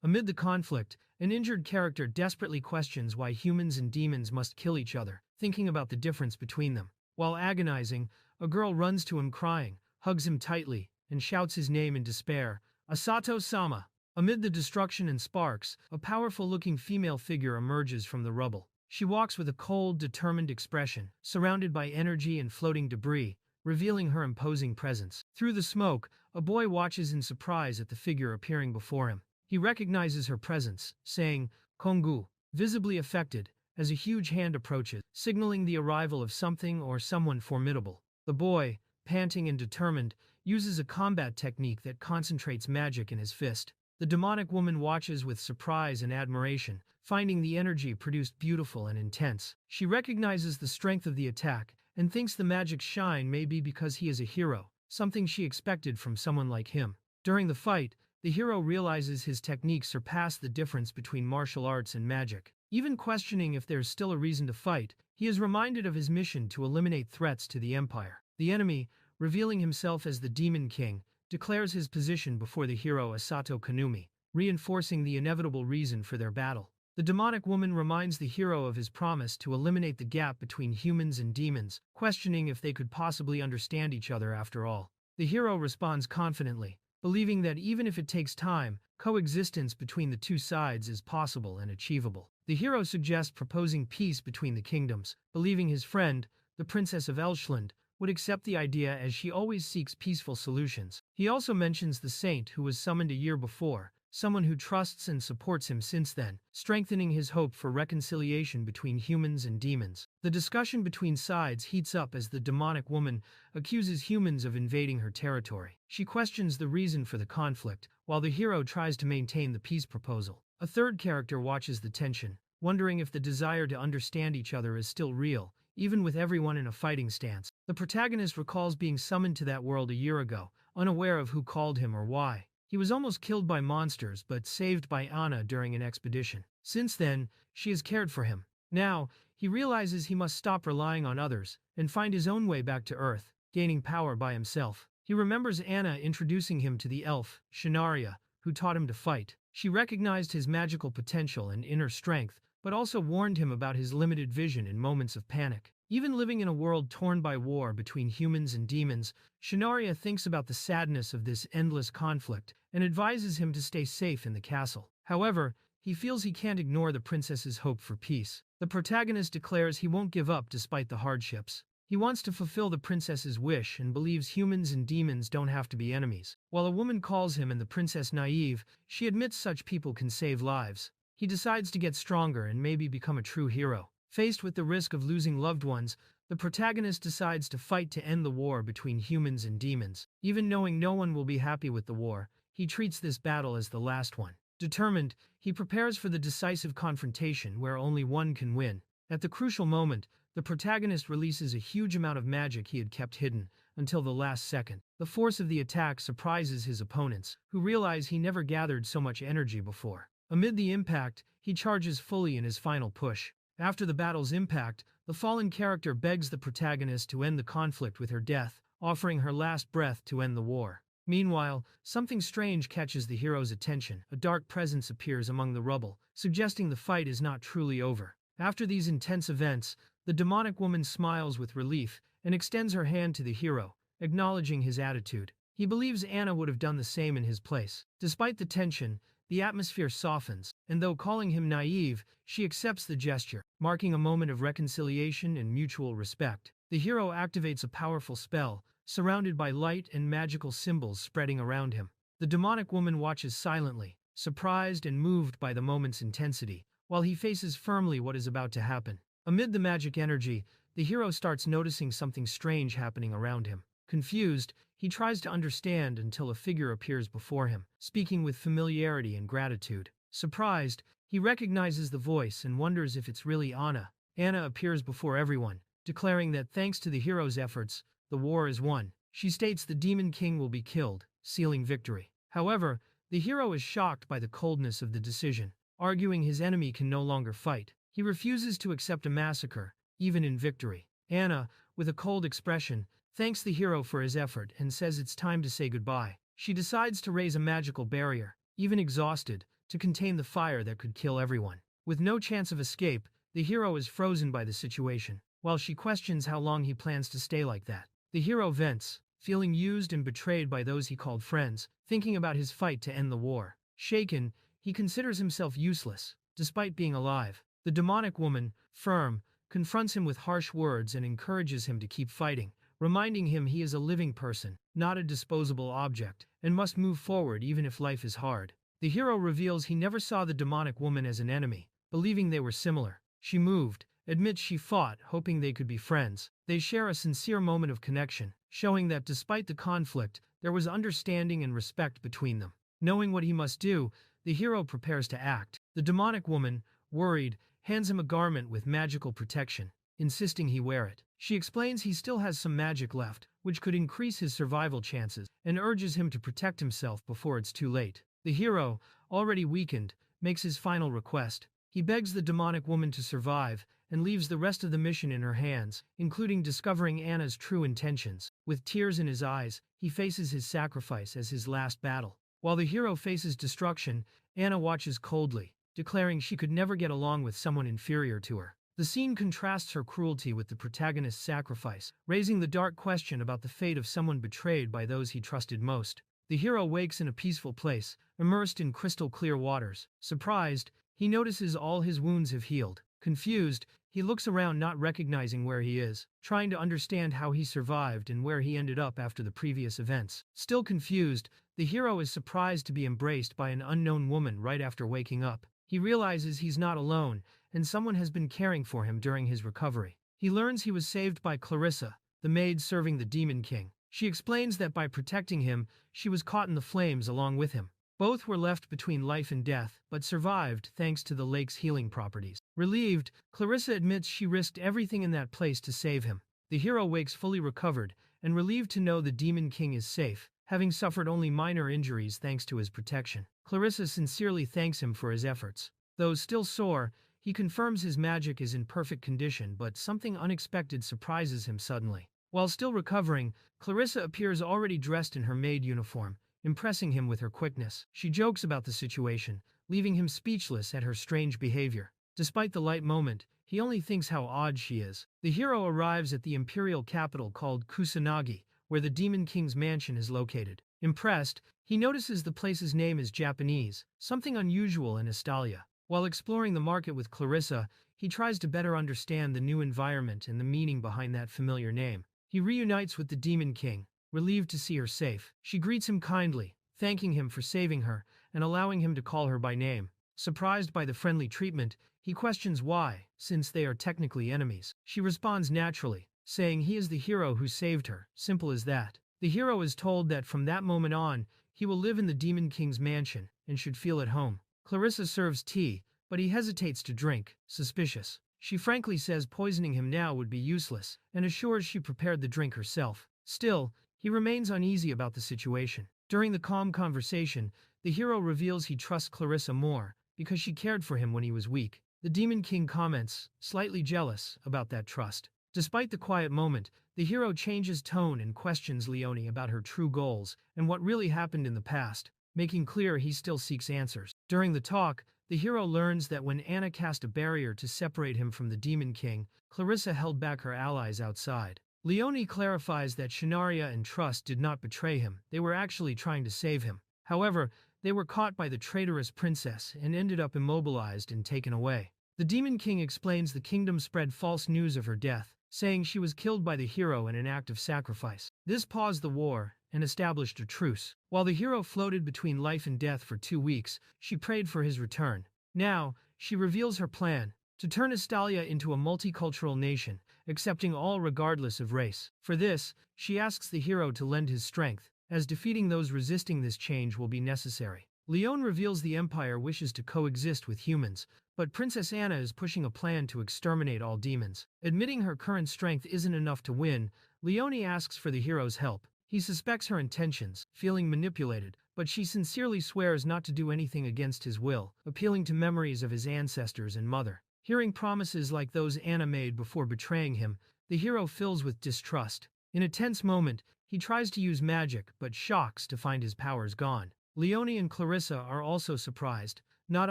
Amid the conflict, an injured character desperately questions why humans and demons must kill each other, thinking about the difference between them. While agonizing, a girl runs to him crying, hugs him tightly, and shouts his name in despair, Asato-sama. Amid the destruction and sparks, a powerful-looking female figure emerges from the rubble. She walks with a cold, determined expression, surrounded by energy and floating debris, revealing her imposing presence. Through the smoke, a boy watches in surprise at the figure appearing before him. He recognizes her presence, saying, Kongu, visibly affected, as a huge hand approaches, signaling the arrival of something or someone formidable. The boy, panting and determined, uses a combat technique that concentrates magic in his fist. The demonic woman watches with surprise and admiration, finding the energy produced beautiful and intense. She recognizes the strength of the attack and thinks the magic's shine may be because he is a hero, something she expected from someone like him. During the fight, the hero realizes his techniques surpass the difference between martial arts and magic. Even questioning if there's still a reason to fight, he is reminded of his mission to eliminate threats to the Empire. The enemy, revealing himself as the Demon King, declares his position before the hero Asato Kanumi, reinforcing the inevitable reason for their battle. The demonic woman reminds the hero of his promise to eliminate the gap between humans and demons, questioning if they could possibly understand each other after all. The hero responds confidently, believing that even if it takes time, coexistence between the two sides is possible and achievable. The hero suggests proposing peace between the kingdoms, believing his friend, the Princess of Elschland, would accept the idea as she always seeks peaceful solutions. He also mentions the saint who was summoned a year before, someone who trusts and supports him since then, strengthening his hope for reconciliation between humans and demons. The discussion between sides heats up as the demonic woman accuses humans of invading her territory. She questions the reason for the conflict, while the hero tries to maintain the peace proposal. A third character watches the tension, wondering if the desire to understand each other is still real, even with everyone in a fighting stance. The protagonist recalls being summoned to that world a year ago, unaware of who called him or why. He was almost killed by monsters but saved by Anna during an expedition. Since then, she has cared for him. Now, he realizes he must stop relying on others and find his own way back to Earth, gaining power by himself. He remembers Anna introducing him to the elf, Shanaria, who taught him to fight. She recognized his magical potential and inner strength, but also warned him about his limited vision in moments of panic. Even living in a world torn by war between humans and demons, Shanaria thinks about the sadness of this endless conflict and advises him to stay safe in the castle. However, he feels he can't ignore the princess's hope for peace. The protagonist declares he won't give up despite the hardships. He wants to fulfill the princess's wish and believes humans and demons don't have to be enemies. While a woman calls him and the princess naive, she admits such people can save lives. He decides to get stronger and maybe become a true hero. Faced with the risk of losing loved ones, the protagonist decides to fight to end the war between humans and demons. Even knowing no one will be happy with the war, he treats this battle as the last one. Determined, he prepares for the decisive confrontation where only one can win. At the crucial moment, the protagonist releases a huge amount of magic he had kept hidden until the last second. The force of the attack surprises his opponents, who realize he never gathered so much energy before. Amid the impact, he charges fully in his final push. After the battle's impact, the fallen character begs the protagonist to end the conflict with her death, offering her last breath to end the war. Meanwhile, something strange catches the hero's attention. A dark presence appears among the rubble, suggesting the fight is not truly over. After these intense events, the demonic woman smiles with relief and extends her hand to the hero, acknowledging his attitude. He believes Anna would have done the same in his place. Despite the tension, the atmosphere softens, and though calling him naive, she accepts the gesture, marking a moment of reconciliation and mutual respect. The hero activates a powerful spell, surrounded by light and magical symbols spreading around him. The demonic woman watches silently, surprised and moved by the moment's intensity, while he faces firmly what is about to happen. Amid the magic energy, the hero starts noticing something strange happening around him. Confused, he tries to understand until a figure appears before him, speaking with familiarity and gratitude. Surprised, he recognizes the voice and wonders if it's really Anna. Anna appears before everyone, declaring that thanks to the hero's efforts, the war is won. She states the Demon King will be killed, sealing victory. However, the hero is shocked by the coldness of the decision, arguing his enemy can no longer fight. He refuses to accept a massacre, even in victory. Anna, with a cold expression, thanks the hero for his effort and says it's time to say goodbye. She decides to raise a magical barrier. Even exhausted, to contain the fire that could kill everyone. With no chance of escape, the hero is frozen by the situation, while she questions how long he plans to stay like that. The hero vents, feeling used and betrayed by those he called friends, thinking about his fight to end the war. Shaken, he considers himself useless, despite being alive. The demonic woman, Firm, confronts him with harsh words and encourages him to keep fighting, reminding him he is a living person, not a disposable object, and must move forward even if life is hard. The hero reveals he never saw the demonic woman as an enemy, believing they were similar. She moved, admits she fought, hoping they could be friends. They share a sincere moment of connection, showing that despite the conflict, there was understanding and respect between them. Knowing what he must do, the hero prepares to act. The demonic woman, worried, hands him a garment with magical protection, insisting he wear it. She explains he still has some magic left, which could increase his survival chances, and urges him to protect himself before it's too late. The hero, already weakened, makes his final request. He begs the demonic woman to survive, and leaves the rest of the mission in her hands, including discovering Anna's true intentions. With tears in his eyes, he faces his sacrifice as his last battle. While the hero faces destruction, Anna watches coldly, declaring she could never get along with someone inferior to her. The scene contrasts her cruelty with the protagonist's sacrifice, raising the dark question about the fate of someone betrayed by those he trusted most. The hero wakes in a peaceful place, immersed in crystal-clear waters. Surprised, he notices all his wounds have healed. Confused, he looks around not recognizing where he is, trying to understand how he survived and where he ended up after the previous events. Still confused, the hero is surprised to be embraced by an unknown woman right after waking up. He realizes he's not alone, and someone has been caring for him during his recovery. He learns he was saved by Clarissa, the maid serving the Demon King. She explains that by protecting him, she was caught in the flames along with him. Both were left between life and death, but survived thanks to the lake's healing properties. Relieved, Clarissa admits she risked everything in that place to save him. The hero wakes fully recovered, and relieved to know the Demon King is safe, having suffered only minor injuries thanks to his protection. Clarissa sincerely thanks him for his efforts. Though still sore, he confirms his magic is in perfect condition, but something unexpected surprises him suddenly. While still recovering, Clarissa appears already dressed in her maid uniform, impressing him with her quickness. She jokes about the situation, leaving him speechless at her strange behavior. Despite the light moment, he only thinks how odd she is. The hero arrives at the imperial capital called Kusanagi, where the Demon King's mansion is located. Impressed, he notices the place's name is Japanese, something unusual in Estalia. While exploring the market with Clarissa, he tries to better understand the new environment and the meaning behind that familiar name. He reunites with the Demon King, relieved to see her safe. She greets him kindly, thanking him for saving her and allowing him to call her by name. Surprised by the friendly treatment, he questions why, since they are technically enemies. She responds naturally, saying he is the hero who saved her, simple as that. The hero is told that from that moment on, he will live in the Demon King's mansion and should feel at home. Clarissa serves tea, but he hesitates to drink, suspicious. She frankly says poisoning him now would be useless, and assures she prepared the drink herself. Still, he remains uneasy about the situation. During the calm conversation, the hero reveals he trusts Clarissa more, because she cared for him when he was weak. The Demon King comments, slightly jealous, about that trust. Despite the quiet moment, the hero changes tone and questions Leonie about her true goals and what really happened in the past, making clear he still seeks answers. During the talk, the hero learns that when Anna cast a barrier to separate him from the Demon King, Clarissa held back her allies outside. Leonie clarifies that Shanaria and Trust did not betray him, they were actually trying to save him. However, they were caught by the traitorous princess and ended up immobilized and taken away. The Demon King explains the kingdom spread false news of her death, saying she was killed by the hero in an act of sacrifice. This paused the war and established a truce. While the hero floated between life and death for 2 weeks, she prayed for his return. Now, she reveals her plan, to turn Estalia into a multicultural nation, accepting all regardless of race. For this, she asks the hero to lend his strength, as defeating those resisting this change will be necessary. Leon reveals the Empire wishes to coexist with humans, but Princess Anna is pushing a plan to exterminate all demons. Admitting her current strength isn't enough to win, Leonie asks for the hero's help. He suspects her intentions, feeling manipulated, but she sincerely swears not to do anything against his will, appealing to memories of his ancestors and mother. Hearing promises like those Anna made before betraying him, the hero fills with distrust. In a tense moment, he tries to use magic, but shocks to find his powers gone. Leonie and Clarissa are also surprised, not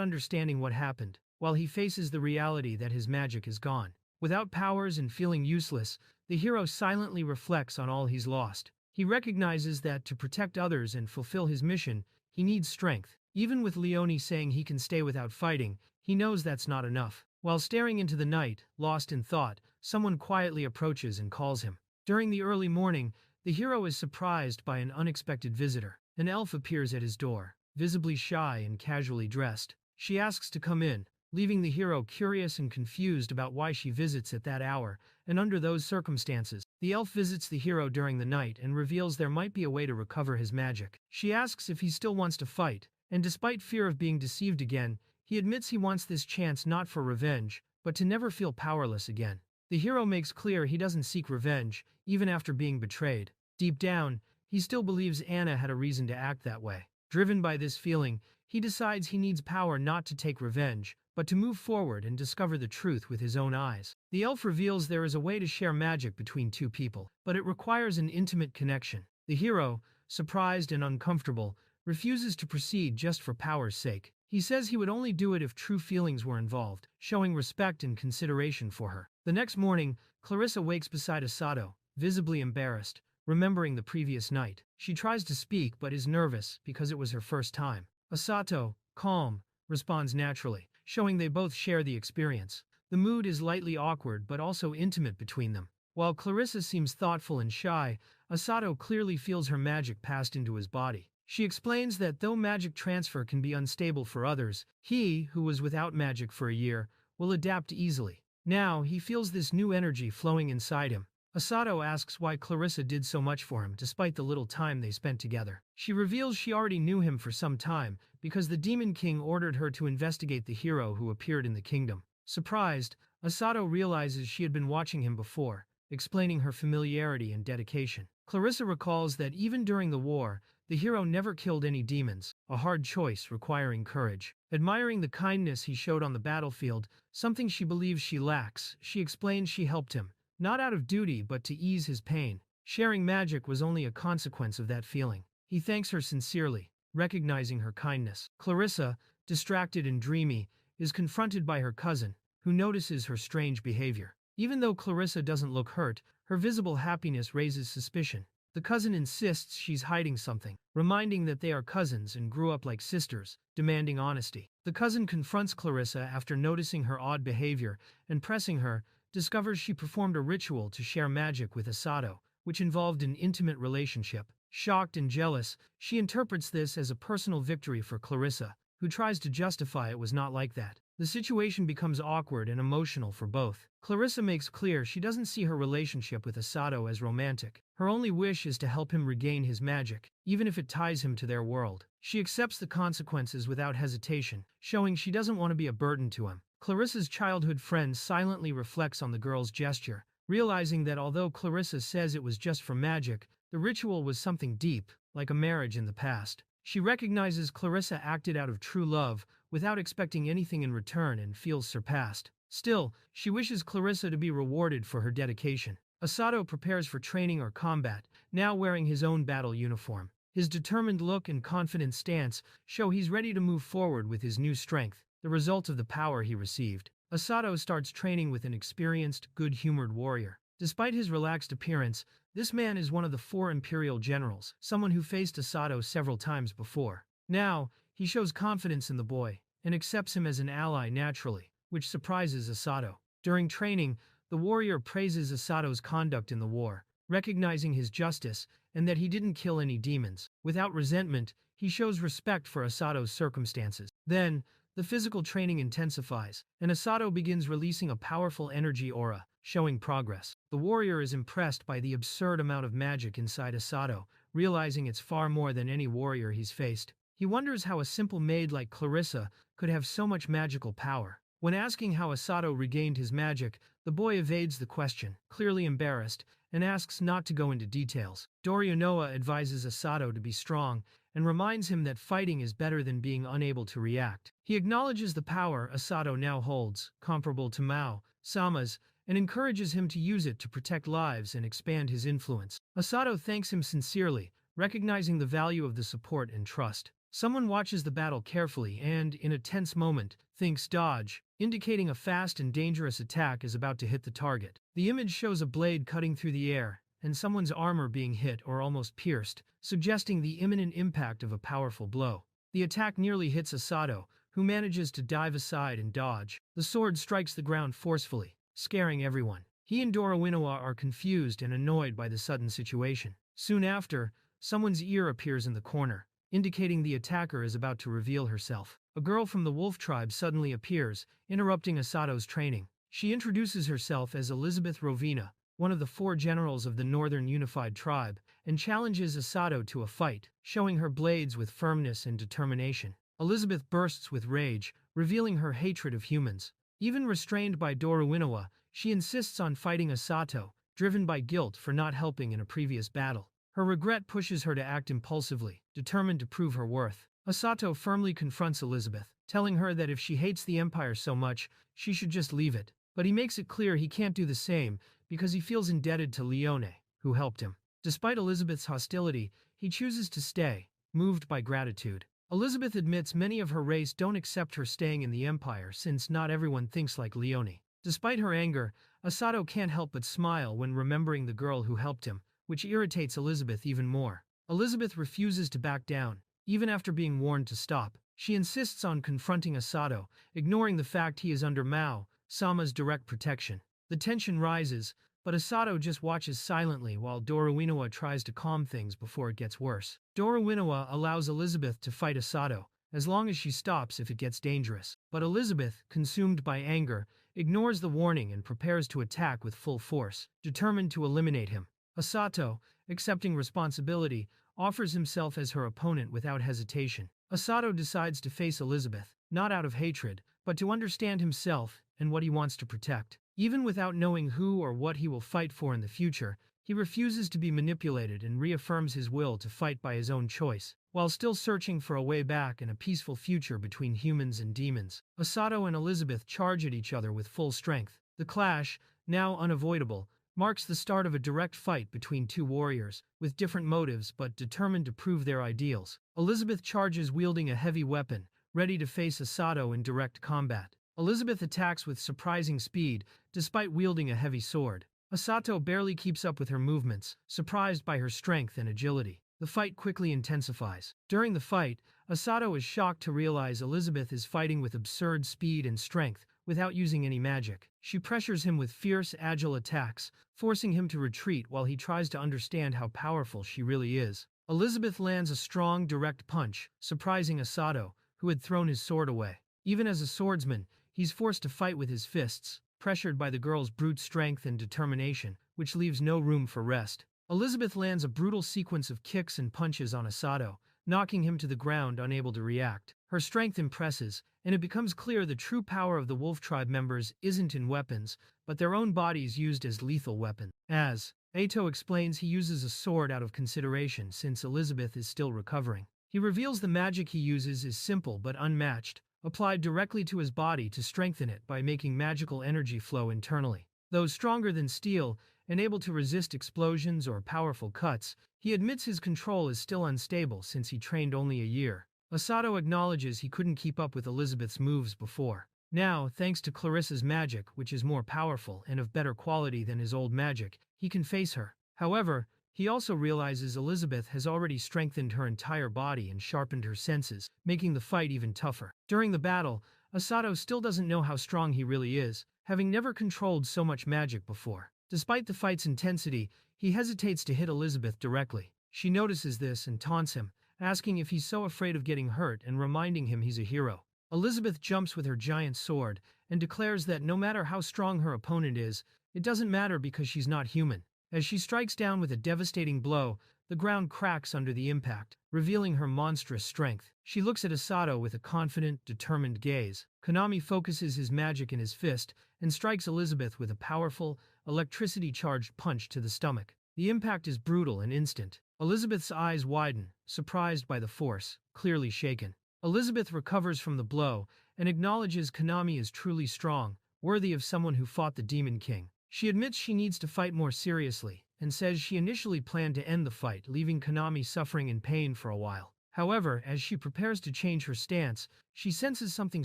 understanding what happened, while he faces the reality that his magic is gone. Without powers and feeling useless, the hero silently reflects on all he's lost. He recognizes that to protect others and fulfill his mission, he needs strength. Even with Leone saying he can stay without fighting, he knows that's not enough. While staring into the night, lost in thought, someone quietly approaches and calls him. During the early morning, the hero is surprised by an unexpected visitor. An elf appears at his door, visibly shy and casually dressed. She asks to come in, leaving the hero curious and confused about why she visits at that hour and under those circumstances. The elf visits the hero during the night and reveals there might be a way to recover his magic. She asks if he still wants to fight, and despite fear of being deceived again, he admits he wants this chance not for revenge, but to never feel powerless again. The hero makes clear he doesn't seek revenge, even after being betrayed. Deep down, he still believes Anna had a reason to act that way. Driven by this feeling, he decides he needs power not to take revenge, but to move forward and discover the truth with his own eyes. The elf reveals there is a way to share magic between two people, but it requires an intimate connection. The hero, surprised and uncomfortable, refuses to proceed just for power's sake. He says he would only do it if true feelings were involved, showing respect and consideration for her. The next morning, Clarissa wakes beside Asato, visibly embarrassed, remembering the previous night. She tries to speak but is nervous because it was her first time. Asato, calm, responds naturally, showing they both share the experience. The mood is lightly awkward but also intimate between them. While Clarissa seems thoughtful and shy, Asato clearly feels her magic passed into his body. She explains that though magic transfer can be unstable for others, he, who was without magic for a year, will adapt easily. Now, he feels this new energy flowing inside him. Asato asks why Clarissa did so much for him despite the little time they spent together. She reveals she already knew him for some time because the Demon King ordered her to investigate the hero who appeared in the kingdom. Surprised, Asato realizes she had been watching him before, explaining her familiarity and dedication. Clarissa recalls that even during the war, the hero never killed any demons, a hard choice requiring courage. Admiring the kindness he showed on the battlefield, something she believes she lacks, she explains she helped him, not out of duty but to ease his pain. Sharing magic was only a consequence of that feeling. He thanks her sincerely, recognizing her kindness. Clarissa, distracted and dreamy, is confronted by her cousin, who notices her strange behavior. Even though Clarissa doesn't look hurt, her visible happiness raises suspicion. The cousin insists she's hiding something, reminding that they are cousins and grew up like sisters, demanding honesty. The cousin confronts Clarissa after noticing her odd behavior and pressing her, discovers she performed a ritual to share magic with Asato, which involved an intimate relationship. Shocked and jealous, she interprets this as a personal victory for Clarissa, who tries to justify it was not like that. The situation becomes awkward and emotional for both. Clarissa makes clear she doesn't see her relationship with Asato as romantic. Her only wish is to help him regain his magic, even if it ties him to their world. She accepts the consequences without hesitation, showing she doesn't want to be a burden to him. Clarissa's childhood friend silently reflects on the girl's gesture, realizing that although Clarissa says it was just for magic, the ritual was something deep, like a marriage in the past. She recognizes Clarissa acted out of true love, without expecting anything in return, and feels surpassed. Still, she wishes Clarissa to be rewarded for her dedication. Asato prepares for training or combat, now wearing his own battle uniform. His determined look and confident stance show he's ready to move forward with his new strength, the result of the power he received. Asato starts training with an experienced, good-humored warrior. Despite his relaxed appearance, this man is one of the 4 imperial generals, someone who faced Asato several times before. Now, he shows confidence in the boy, and accepts him as an ally naturally, which surprises Asato. During training, the warrior praises Asato's conduct in the war, recognizing his justice and that he didn't kill any demons. Without resentment, he shows respect for Asato's circumstances. Then, the physical training intensifies, and Asato begins releasing a powerful energy aura, showing progress. The warrior is impressed by the absurd amount of magic inside Asato, realizing it's far more than any warrior he's faced. He wonders how a simple maid like Clarissa could have so much magical power. When asking how Asato regained his magic, the boy evades the question, clearly embarrassed, and asks not to go into details. Dorionoa advises Asato to be strong and reminds him that fighting is better than being unable to react. He acknowledges the power Asato now holds, comparable to Mao, Sama's, and encourages him to use it to protect lives and expand his influence. Asato thanks him sincerely, recognizing the value of the support and trust. Someone watches the battle carefully and, in a tense moment, thinks dodge, indicating a fast and dangerous attack is about to hit the target. The image shows a blade cutting through the air, and someone's armor being hit or almost pierced, suggesting the imminent impact of a powerful blow. The attack nearly hits Asato, who manages to dive aside and dodge. The sword strikes the ground forcefully, scaring everyone. He and Dorowinawa are confused and annoyed by the sudden situation. Soon after, someone's ear appears in the corner, indicating the attacker is about to reveal herself. A girl from the wolf tribe suddenly appears, interrupting Asato's training. She introduces herself as Elizabeth Rovina, one of the 4 generals of the Northern Unified Tribe, and challenges Asato to a fight, showing her blades with firmness and determination. Elizabeth bursts with rage, revealing her hatred of humans. Even restrained by Dorowinawa, she insists on fighting Asato, driven by guilt for not helping in a previous battle. Her regret pushes her to act impulsively, determined to prove her worth. Asato firmly confronts Elizabeth, telling her that if she hates the Empire so much, she should just leave it. But he makes it clear he can't do the same because he feels indebted to Leone, who helped him. Despite Elizabeth's hostility, he chooses to stay, moved by gratitude. Elizabeth admits many of her race don't accept her staying in the Empire since not everyone thinks like Leone. Despite her anger, Asato can't help but smile when remembering the girl who helped him, which irritates Elizabeth even more. Elizabeth refuses to back down, even after being warned to stop. She insists on confronting Asato, ignoring the fact he is under Mao-sama's direct protection. The tension rises, but Asato just watches silently while Dorowinawa tries to calm things before it gets worse. Dorowinawa allows Elizabeth to fight Asato, as long as she stops if it gets dangerous. But Elizabeth, consumed by anger, ignores the warning and prepares to attack with full force, determined to eliminate him. Asato, accepting responsibility, offers himself as her opponent without hesitation. Asato decides to face Elizabeth, not out of hatred, but to understand himself and what he wants to protect. Even without knowing who or what he will fight for in the future, he refuses to be manipulated and reaffirms his will to fight by his own choice, while still searching for a way back and a peaceful future between humans and demons. Asato and Elizabeth charge at each other with full strength. The clash, now unavoidable, marks the start of a direct fight between 2 warriors, with different motives but determined to prove their ideals. Elizabeth charges wielding a heavy weapon, ready to face Asato in direct combat. Elizabeth attacks with surprising speed, despite wielding a heavy sword. Asato barely keeps up with her movements, surprised by her strength and agility. The fight quickly intensifies. During the fight, Asato is shocked to realize Elizabeth is fighting with absurd speed and strength, without using any magic. She pressures him with fierce, agile attacks, forcing him to retreat while he tries to understand how powerful she really is. Elizabeth lands a strong, direct punch, surprising Asato, who had thrown his sword away. Even as a swordsman, he's forced to fight with his fists, pressured by the girl's brute strength and determination, which leaves no room for rest. Elizabeth lands a brutal sequence of kicks and punches on Asato, knocking him to the ground unable to react. Her strength impresses, and it becomes clear the true power of the Wolf Tribe members isn't in weapons, but their own bodies used as lethal weapons. As Ato explains, he uses a sword out of consideration since Elizabeth is still recovering. He reveals the magic he uses is simple but unmatched, applied directly to his body to strengthen it by making magical energy flow internally. Though stronger than steel and able to resist explosions or powerful cuts, he admits his control is still unstable since he trained only a year. Asato acknowledges he couldn't keep up with Elizabeth's moves before. Now, thanks to Clarissa's magic, which is more powerful and of better quality than his old magic, he can face her. However, he also realizes Elizabeth has already strengthened her entire body and sharpened her senses, making the fight even tougher. During the battle, Asato still doesn't know how strong he really is, having never controlled so much magic before. Despite the fight's intensity, he hesitates to hit Elizabeth directly. She notices this and taunts him, asking if he's so afraid of getting hurt and reminding him he's a hero. Elizabeth jumps with her giant sword and declares that no matter how strong her opponent is, it doesn't matter because she's not human. As she strikes down with a devastating blow, the ground cracks under the impact, revealing her monstrous strength. She looks at Asato with a confident, determined gaze. Konami focuses his magic in his fist and strikes Elizabeth with a powerful, electricity-charged punch to the stomach. The impact is brutal and instant. Elizabeth's eyes widen, surprised by the force, clearly shaken. Elizabeth recovers from the blow and acknowledges Konami is truly strong, worthy of someone who fought the Demon King. She admits she needs to fight more seriously, and says she initially planned to end the fight, leaving Konami suffering in pain for a while. However, as she prepares to change her stance, she senses something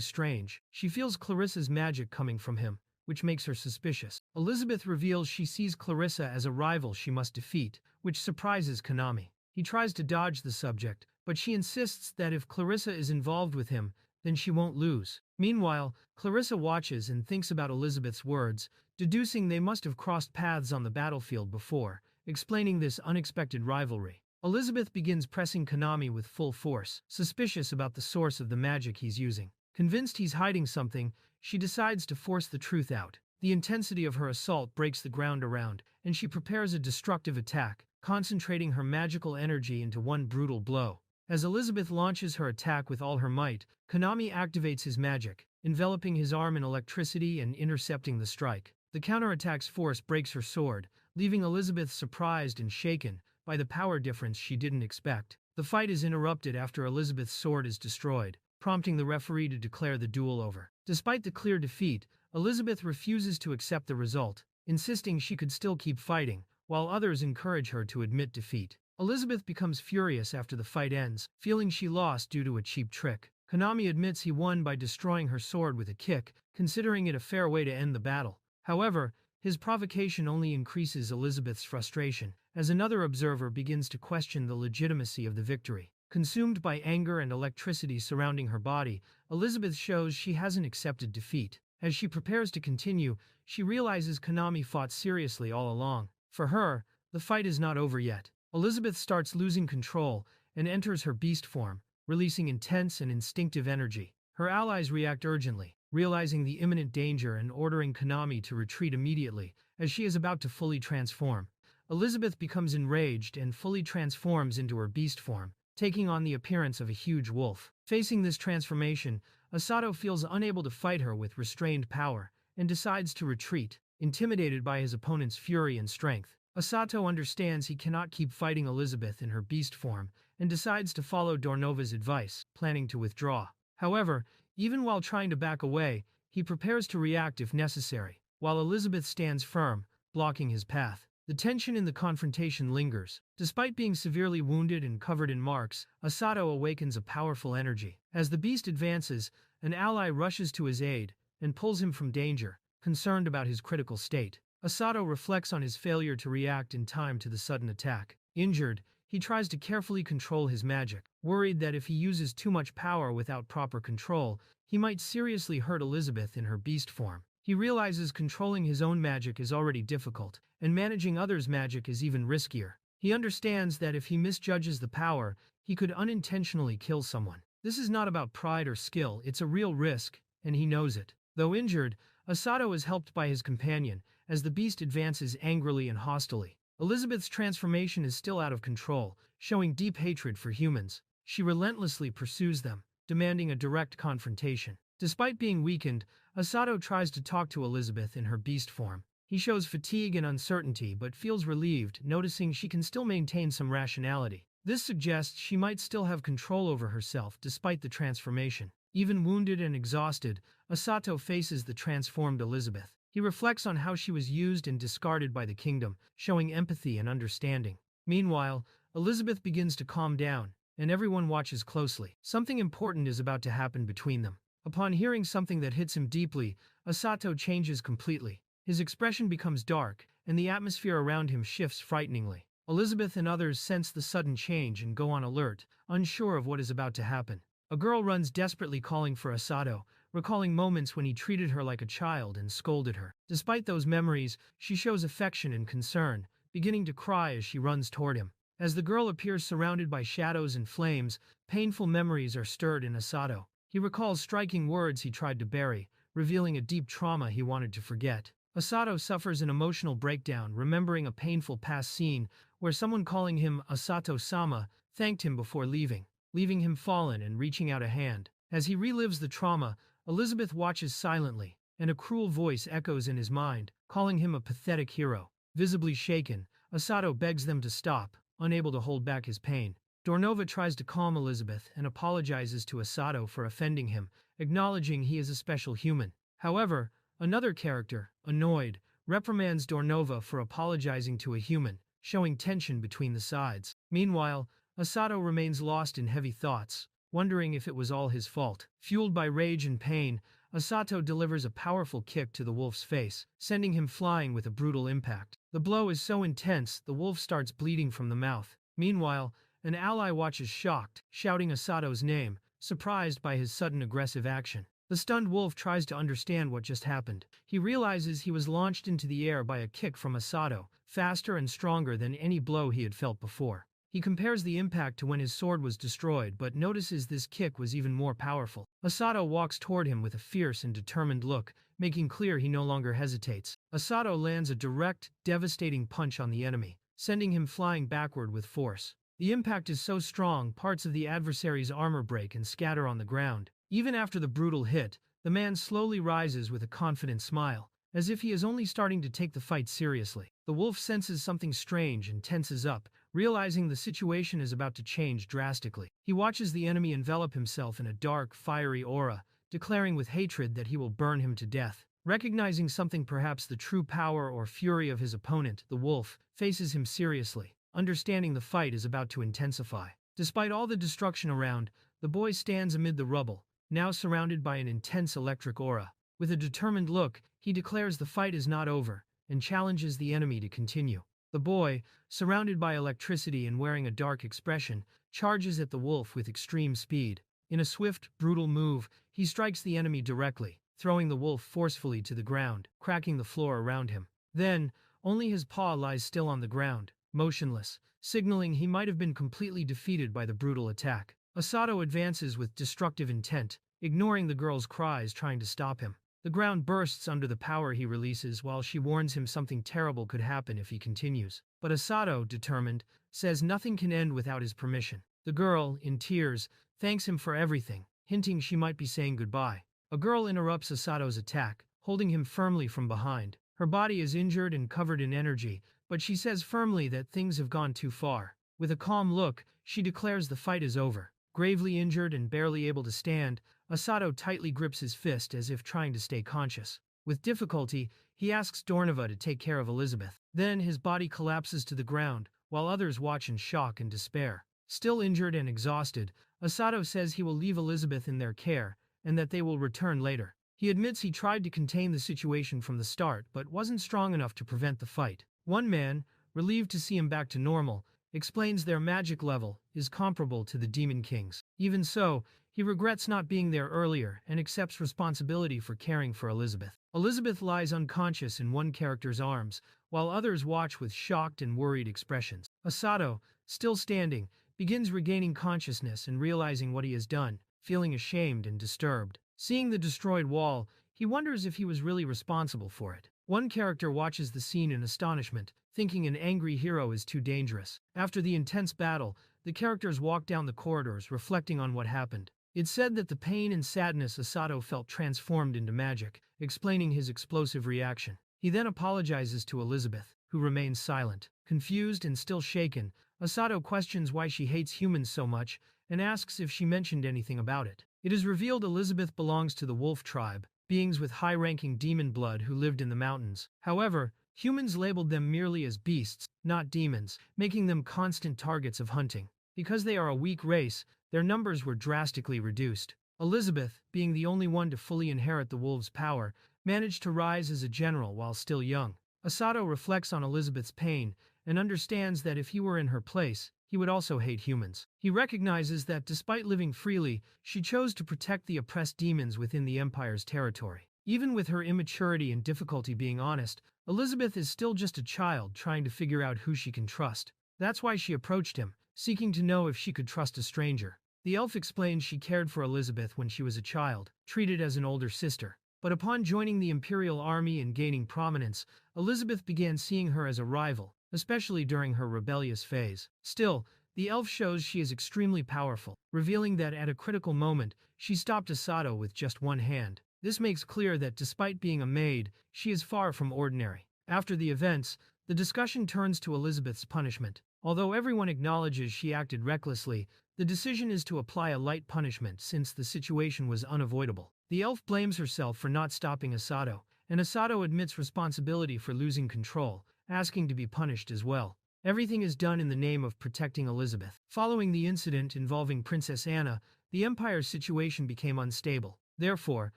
strange. She feels Clarissa's magic coming from him, which makes her suspicious. Elizabeth reveals she sees Clarissa as a rival she must defeat, which surprises Konami. He tries to dodge the subject, but she insists that if Clarissa is involved with him, then she won't lose. Meanwhile, Clarissa watches and thinks about Elizabeth's words, deducing they must have crossed paths on the battlefield before, explaining this unexpected rivalry. Elizabeth begins pressing Konami with full force, suspicious about the source of the magic he's using. Convinced he's hiding something, she decides to force the truth out. The intensity of her assault breaks the ground around, and she prepares a destructive attack, concentrating her magical energy into one brutal blow. As Elizabeth launches her attack with all her might, Konami activates his magic, enveloping his arm in electricity and intercepting the strike. The counterattack's force breaks her sword, leaving Elizabeth surprised and shaken by the power difference she didn't expect. The fight is interrupted after Elizabeth's sword is destroyed, prompting the referee to declare the duel over. Despite the clear defeat, Elizabeth refuses to accept the result, insisting she could still keep fighting, while others encourage her to admit defeat. Elizabeth becomes furious after the fight ends, feeling she lost due to a cheap trick. Konami admits he won by destroying her sword with a kick, considering it a fair way to end the battle. However, his provocation only increases Elizabeth's frustration, as another observer begins to question the legitimacy of the victory. Consumed by anger and electricity surrounding her body, Elizabeth shows she hasn't accepted defeat. As she prepares to continue, she realizes Konami fought seriously all along. For her, the fight is not over yet. Elizabeth starts losing control and enters her beast form, releasing intense and instinctive energy. Her allies react urgently, realizing the imminent danger and ordering Konami to retreat immediately, as she is about to fully transform. Elizabeth becomes enraged and fully transforms into her beast form, taking on the appearance of a huge wolf. Facing this transformation, Asura feels unable to fight her with restrained power and decides to retreat, intimidated by his opponent's fury and strength. Asura understands he cannot keep fighting Elizabeth in her beast form and decides to follow Dornova's advice, planning to withdraw. However, even while trying to back away, he prepares to react if necessary, while Elizabeth stands firm, blocking his path. The tension in the confrontation lingers. Despite being severely wounded and covered in marks, Asura awakens a powerful energy. As the beast advances, an ally rushes to his aid and pulls him from danger, concerned about his critical state. Asura reflects on his failure to react in time to the sudden attack. Injured, he tries to carefully control his magic, worried that if he uses too much power without proper control, he might seriously hurt Elizabeth in her beast form. He realizes controlling his own magic is already difficult, and managing others' magic is even riskier. He understands that if he misjudges the power, he could unintentionally kill someone. This is not about pride or skill, it's a real risk, and he knows it. Though injured, Asura is helped by his companion, as the beast advances angrily and hostilely. Elizabeth's transformation is still out of control, showing deep hatred for humans. She relentlessly pursues them, demanding a direct confrontation. Despite being weakened, Asura tries to talk to Elizabeth in her beast form. He shows fatigue and uncertainty but feels relieved, noticing she can still maintain some rationality. This suggests she might still have control over herself despite the transformation. Even wounded and exhausted, Asura faces the transformed Elizabeth. He reflects on how she was used and discarded by the kingdom, showing empathy and understanding. Meanwhile, Elizabeth begins to calm down, and everyone watches closely. Something important is about to happen between them. Upon hearing something that hits him deeply, Asura changes completely. His expression becomes dark, and the atmosphere around him shifts frighteningly. Elizabeth and others sense the sudden change and go on alert, unsure of what is about to happen. A girl runs desperately calling for Asura, recalling moments when he treated her like a child and scolded her. Despite those memories, she shows affection and concern, beginning to cry as she runs toward him. As the girl appears surrounded by shadows and flames, painful memories are stirred in Asura. He recalls striking words he tried to bury, revealing a deep trauma he wanted to forget. Asura suffers an emotional breakdown, remembering a painful past scene where someone calling him Asato-sama thanked him before leaving him fallen and reaching out a hand. As he relives the trauma, Elizabeth watches silently, and a cruel voice echoes in his mind, calling him a pathetic hero. Visibly shaken, Asura begs them to stop, unable to hold back his pain. Dornova tries to calm Elizabeth and apologizes to Asura for offending him, acknowledging he is a special human. However, another character, annoyed, reprimands Dornova for apologizing to a human, showing tension between the sides. Meanwhile, Asato remains lost in heavy thoughts, wondering if it was all his fault. Fueled by rage and pain, Asato delivers a powerful kick to the wolf's face, sending him flying with a brutal impact. The blow is so intense, the wolf starts bleeding from the mouth. Meanwhile, an ally watches shocked, shouting Asato's name, surprised by his sudden aggressive action. The stunned wolf tries to understand what just happened. He realizes he was launched into the air by a kick from Asato, faster and stronger than any blow he had felt before. He compares the impact to when his sword was destroyed, but notices this kick was even more powerful. Asato walks toward him with a fierce and determined look, making clear he no longer hesitates. Asato lands a direct, devastating punch on the enemy, sending him flying backward with force. The impact is so strong, parts of the adversary's armor break and scatter on the ground. Even after the brutal hit, the man slowly rises with a confident smile, as if he is only starting to take the fight seriously. The wolf senses something strange and tenses up, realizing the situation is about to change drastically. He watches the enemy envelop himself in a dark, fiery aura, declaring with hatred that he will burn him to death. Recognizing something, perhaps the true power or fury of his opponent, the wolf faces him seriously, understanding the fight is about to intensify. Despite all the destruction around, the boy stands amid the rubble, now surrounded by an intense electric aura. With a determined look, he declares the fight is not over, and challenges the enemy to continue. The boy, surrounded by electricity and wearing a dark expression, charges at the wolf with extreme speed. In a swift, brutal move, he strikes the enemy directly, throwing the wolf forcefully to the ground, cracking the floor around him. Then, only his paw lies still on the ground, motionless, signaling he might have been completely defeated by the brutal attack. Asato advances with destructive intent, ignoring the girl's cries trying to stop him. The ground bursts under the power he releases while she warns him something terrible could happen if he continues. But Asato, determined, says nothing can end without his permission. The girl, in tears, thanks him for everything, hinting she might be saying goodbye. A girl interrupts Asato's attack, holding him firmly from behind. Her body is injured and covered in energy, but she says firmly that things have gone too far. With a calm look, she declares the fight is over. Gravely injured and barely able to stand, Asato tightly grips his fist as if trying to stay conscious. With difficulty, he asks Dorneva to take care of Elizabeth. Then his body collapses to the ground, while others watch in shock and despair. Still injured and exhausted, Asato says he will leave Elizabeth in their care, and that they will return later. He admits he tried to contain the situation from the start, but wasn't strong enough to prevent the fight. One man, relieved to see him back to normal, explains their magic level is comparable to the Demon King's. Even so, he regrets not being there earlier and accepts responsibility for caring for Elizabeth. Elizabeth lies unconscious in one character's arms, while others watch with shocked and worried expressions. Asato, still standing, begins regaining consciousness and realizing what he has done, feeling ashamed and disturbed. Seeing the destroyed wall, he wonders if he was really responsible for it. One character watches the scene in astonishment, thinking an angry hero is too dangerous. After the intense battle, the characters walk down the corridors reflecting on what happened. It's said that the pain and sadness Asato felt transformed into magic, explaining his explosive reaction. He then apologizes to Elizabeth, who remains silent. Confused and still shaken, Asato questions why she hates humans so much and asks if she mentioned anything about it. It is revealed Elizabeth belongs to the Wolf tribe, beings with high-ranking demon blood who lived in the mountains. However, humans labeled them merely as beasts, not demons, making them constant targets of hunting. Because they are a weak race, their numbers were drastically reduced. Elizabeth, being the only one to fully inherit the wolves' power, managed to rise as a general while still young. Asato reflects on Elizabeth's pain and understands that if he were in her place, he would also hate humans. He recognizes that despite living freely, she chose to protect the oppressed demons within the Empire's territory. Even with her immaturity and difficulty being honest, Elizabeth is still just a child trying to figure out who she can trust. That's why she approached him, seeking to know if she could trust a stranger. The elf explains she cared for Elizabeth when she was a child, treated as an older sister. But upon joining the Imperial Army and gaining prominence, Elizabeth began seeing her as a rival, especially during her rebellious phase. Still, the elf shows she is extremely powerful, revealing that at a critical moment, she stopped Asato with just one hand. This makes clear that despite being a maid, she is far from ordinary. After the events, the discussion turns to Elizabeth's punishment. Although everyone acknowledges she acted recklessly, the decision is to apply a light punishment since the situation was unavoidable. The elf blames herself for not stopping Asato, and Asato admits responsibility for losing control, asking to be punished as well. Everything is done in the name of protecting Elizabeth. Following the incident involving Princess Anna, the Empire's situation became unstable. Therefore,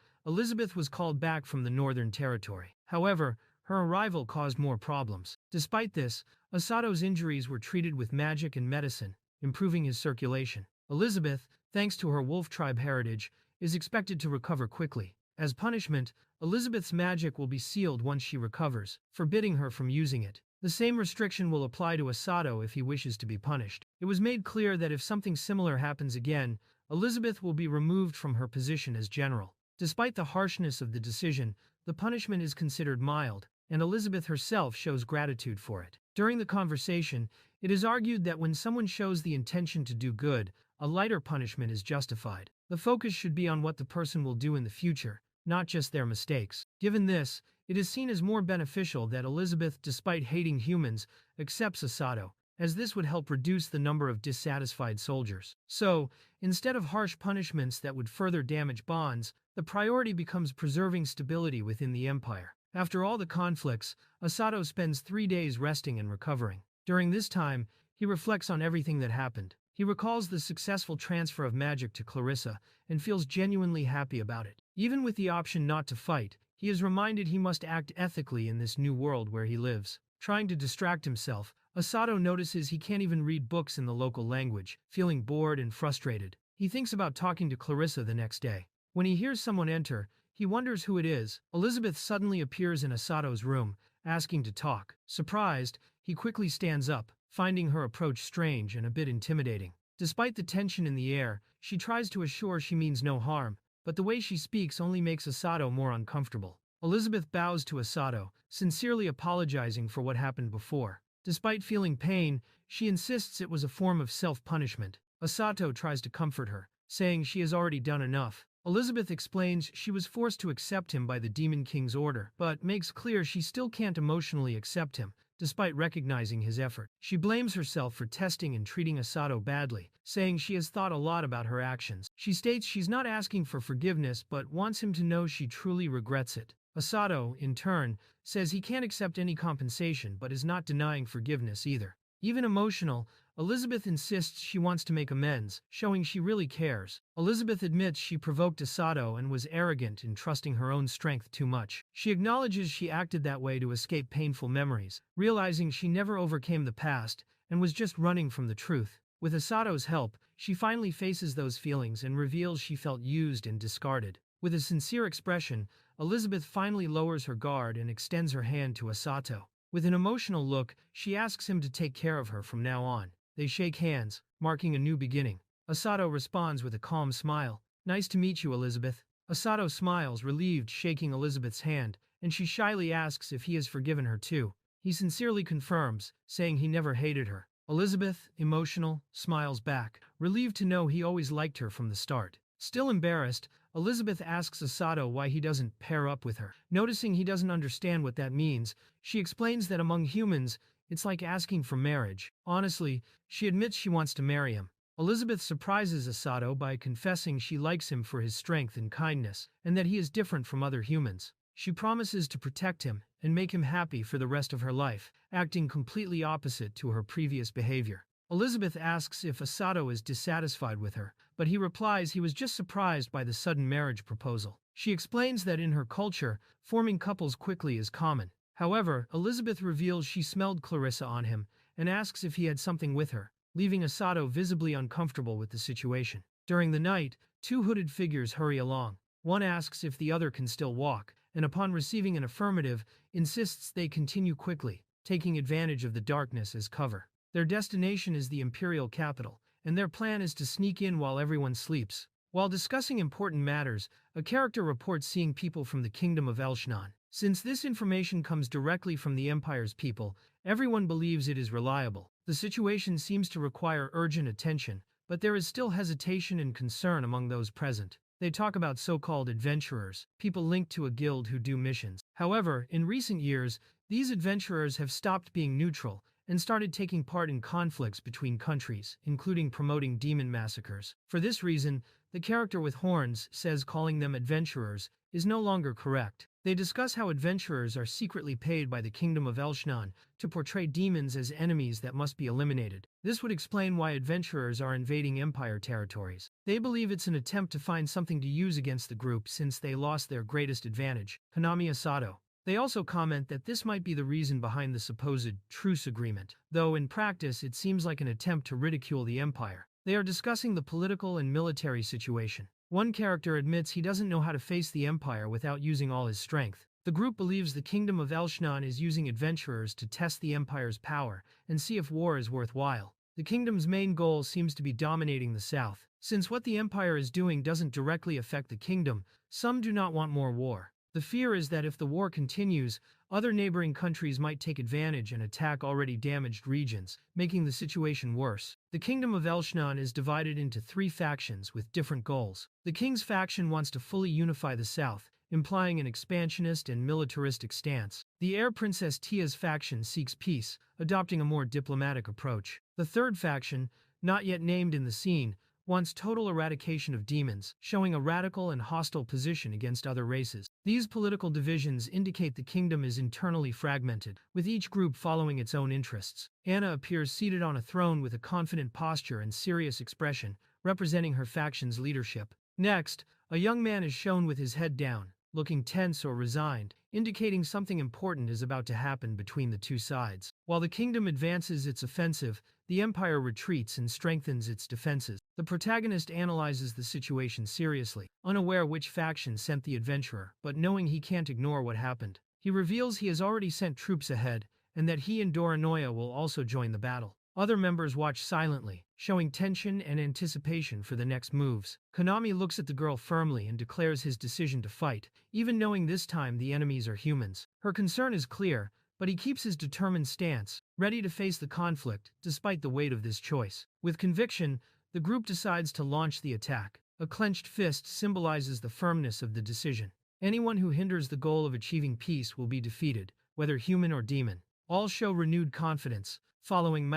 Elizabeth was called back from the Northern Territory. However, her arrival caused more problems. Despite this, Asato's injuries were treated with magic and medicine, improving his circulation. Elizabeth, thanks to her wolf tribe heritage, is expected to recover quickly. As punishment, Elizabeth's magic will be sealed once she recovers, forbidding her from using it. The same restriction will apply to Asato if he wishes to be punished. It was made clear that if something similar happens again, Elizabeth will be removed from her position as general. Despite the harshness of the decision, the punishment is considered mild, and Elizabeth herself shows gratitude for it. During the conversation, it is argued that when someone shows the intention to do good, a lighter punishment is justified. The focus should be on what the person will do in the future, not just their mistakes. Given this, it is seen as more beneficial that Elizabeth, despite hating humans, accepts Asato, as this would help reduce the number of dissatisfied soldiers. So, instead of harsh punishments that would further damage bonds, the priority becomes preserving stability within the Empire. After all the conflicts, Asato spends 3 days resting and recovering. During this time, he reflects on everything that happened. He recalls the successful transfer of magic to Clarissa and feels genuinely happy about it. Even with the option not to fight, he is reminded he must act ethically in this new world where he lives. Trying to distract himself, Asato notices he can't even read books in the local language, feeling bored and frustrated. He thinks about talking to Clarissa the next day. When he hears someone enter, he wonders who it is. Elizabeth suddenly appears in Asato's room, asking to talk. Surprised, he quickly stands up, finding her approach strange and a bit intimidating. Despite the tension in the air, she tries to assure she means no harm, but the way she speaks only makes Asato more uncomfortable. Elizabeth bows to Asato, sincerely apologizing for what happened before. Despite feeling pain, she insists it was a form of self-punishment. Asato tries to comfort her, saying she has already done enough. Elizabeth explains she was forced to accept him by the Demon King's order, but makes clear she still can't emotionally accept him, despite recognizing his effort. She blames herself for testing and treating Asato badly, saying she has thought a lot about her actions. She states she's not asking for forgiveness but wants him to know she truly regrets it. Asato, in turn, says he can't accept any compensation but is not denying forgiveness either. Even emotional, Elizabeth insists she wants to make amends, showing she really cares. Elizabeth admits she provoked Asato and was arrogant in trusting her own strength too much. She acknowledges she acted that way to escape painful memories, realizing she never overcame the past and was just running from the truth. With Asato's help, she finally faces those feelings and reveals she felt used and discarded. With a sincere expression, Elizabeth finally lowers her guard and extends her hand to Asato. With an emotional look, she asks him to take care of her from now on. They shake hands, marking a new beginning. Asato responds with a calm smile. "Nice to meet you, Elizabeth." Asato smiles, relieved, shaking Elizabeth's hand, and she shyly asks if he has forgiven her too. He sincerely confirms, saying he never hated her. Elizabeth, emotional, smiles back, relieved to know he always liked her from the start. Still embarrassed, Elizabeth asks Asato why he doesn't pair up with her. Noticing he doesn't understand what that means, she explains that among humans, it's like asking for marriage. Honestly, she admits she wants to marry him. Elizabeth surprises Asato by confessing she likes him for his strength and kindness, and that he is different from other humans. She promises to protect him and make him happy for the rest of her life, acting completely opposite to her previous behavior. Elizabeth asks if Asato is dissatisfied with her, but he replies he was just surprised by the sudden marriage proposal. She explains that in her culture, forming couples quickly is common. However, Elizabeth reveals she smelled Clarissa on him and asks if he had something with her, leaving Asato visibly uncomfortable with the situation. During the night, 2 hooded figures hurry along. One asks if the other can still walk, and upon receiving an affirmative, insists they continue quickly, taking advantage of the darkness as cover. Their destination is the Imperial capital, and their plan is to sneak in while everyone sleeps. While discussing important matters, a character reports seeing people from the Kingdom of Elshnan. Since this information comes directly from the Empire's people, everyone believes it is reliable. The situation seems to require urgent attention, but there is still hesitation and concern among those present. They talk about so-called adventurers, people linked to a guild who do missions. However, in recent years, these adventurers have stopped being neutral and started taking part in conflicts between countries, including promoting demon massacres. For this reason, the character with horns says calling them adventurers is no longer correct. They discuss how adventurers are secretly paid by the Kingdom of Elshnan to portray demons as enemies that must be eliminated. This would explain why adventurers are invading Empire territories. They believe it's an attempt to find something to use against the group since they lost their greatest advantage, Konami Asato. They also comment that this might be the reason behind the supposed truce agreement, though in practice it seems like an attempt to ridicule the Empire. They are discussing the political and military situation. One character admits he doesn't know how to face the Empire without using all his strength. The group believes the Kingdom of Elshnan is using adventurers to test the Empire's power and see if war is worthwhile. The kingdom's main goal seems to be dominating the south. Since what the Empire is doing doesn't directly affect the kingdom, some do not want more war. The fear is that if the war continues, other neighboring countries might take advantage and attack already damaged regions, making the situation worse. The Kingdom of Elshnan is divided into 3 factions with different goals. The king's faction wants to fully unify the south, implying an expansionist and militaristic stance. The heir princess Tia's faction seeks peace, adopting a more diplomatic approach. The third faction, not yet named in the scene, wants total eradication of demons, showing a radical and hostile position against other races. These political divisions indicate the kingdom is internally fragmented, with each group following its own interests. Anna appears seated on a throne with a confident posture and serious expression, representing her faction's leadership. Next, a young man is shown with his head down, looking tense or resigned, indicating something important is about to happen between the two sides. While the kingdom advances its offensive, the Empire retreats and strengthens its defenses. The protagonist analyzes the situation seriously, unaware which faction sent the adventurer, but knowing he can't ignore what happened. He reveals he has already sent troops ahead, and that he and Doranoya will also join the battle. Other members watch silently, showing tension and anticipation for the next moves. Konami looks at the girl firmly and declares his decision to fight, even knowing this time the enemies are humans. Her concern is clear, but he keeps his determined stance, ready to face the conflict despite the weight of this choice. With conviction, the group decides to launch the attack. A clenched fist symbolizes the firmness of the decision. Anyone who hinders the goal of achieving peace will be defeated, whether human or demon. All show renewed confidence, following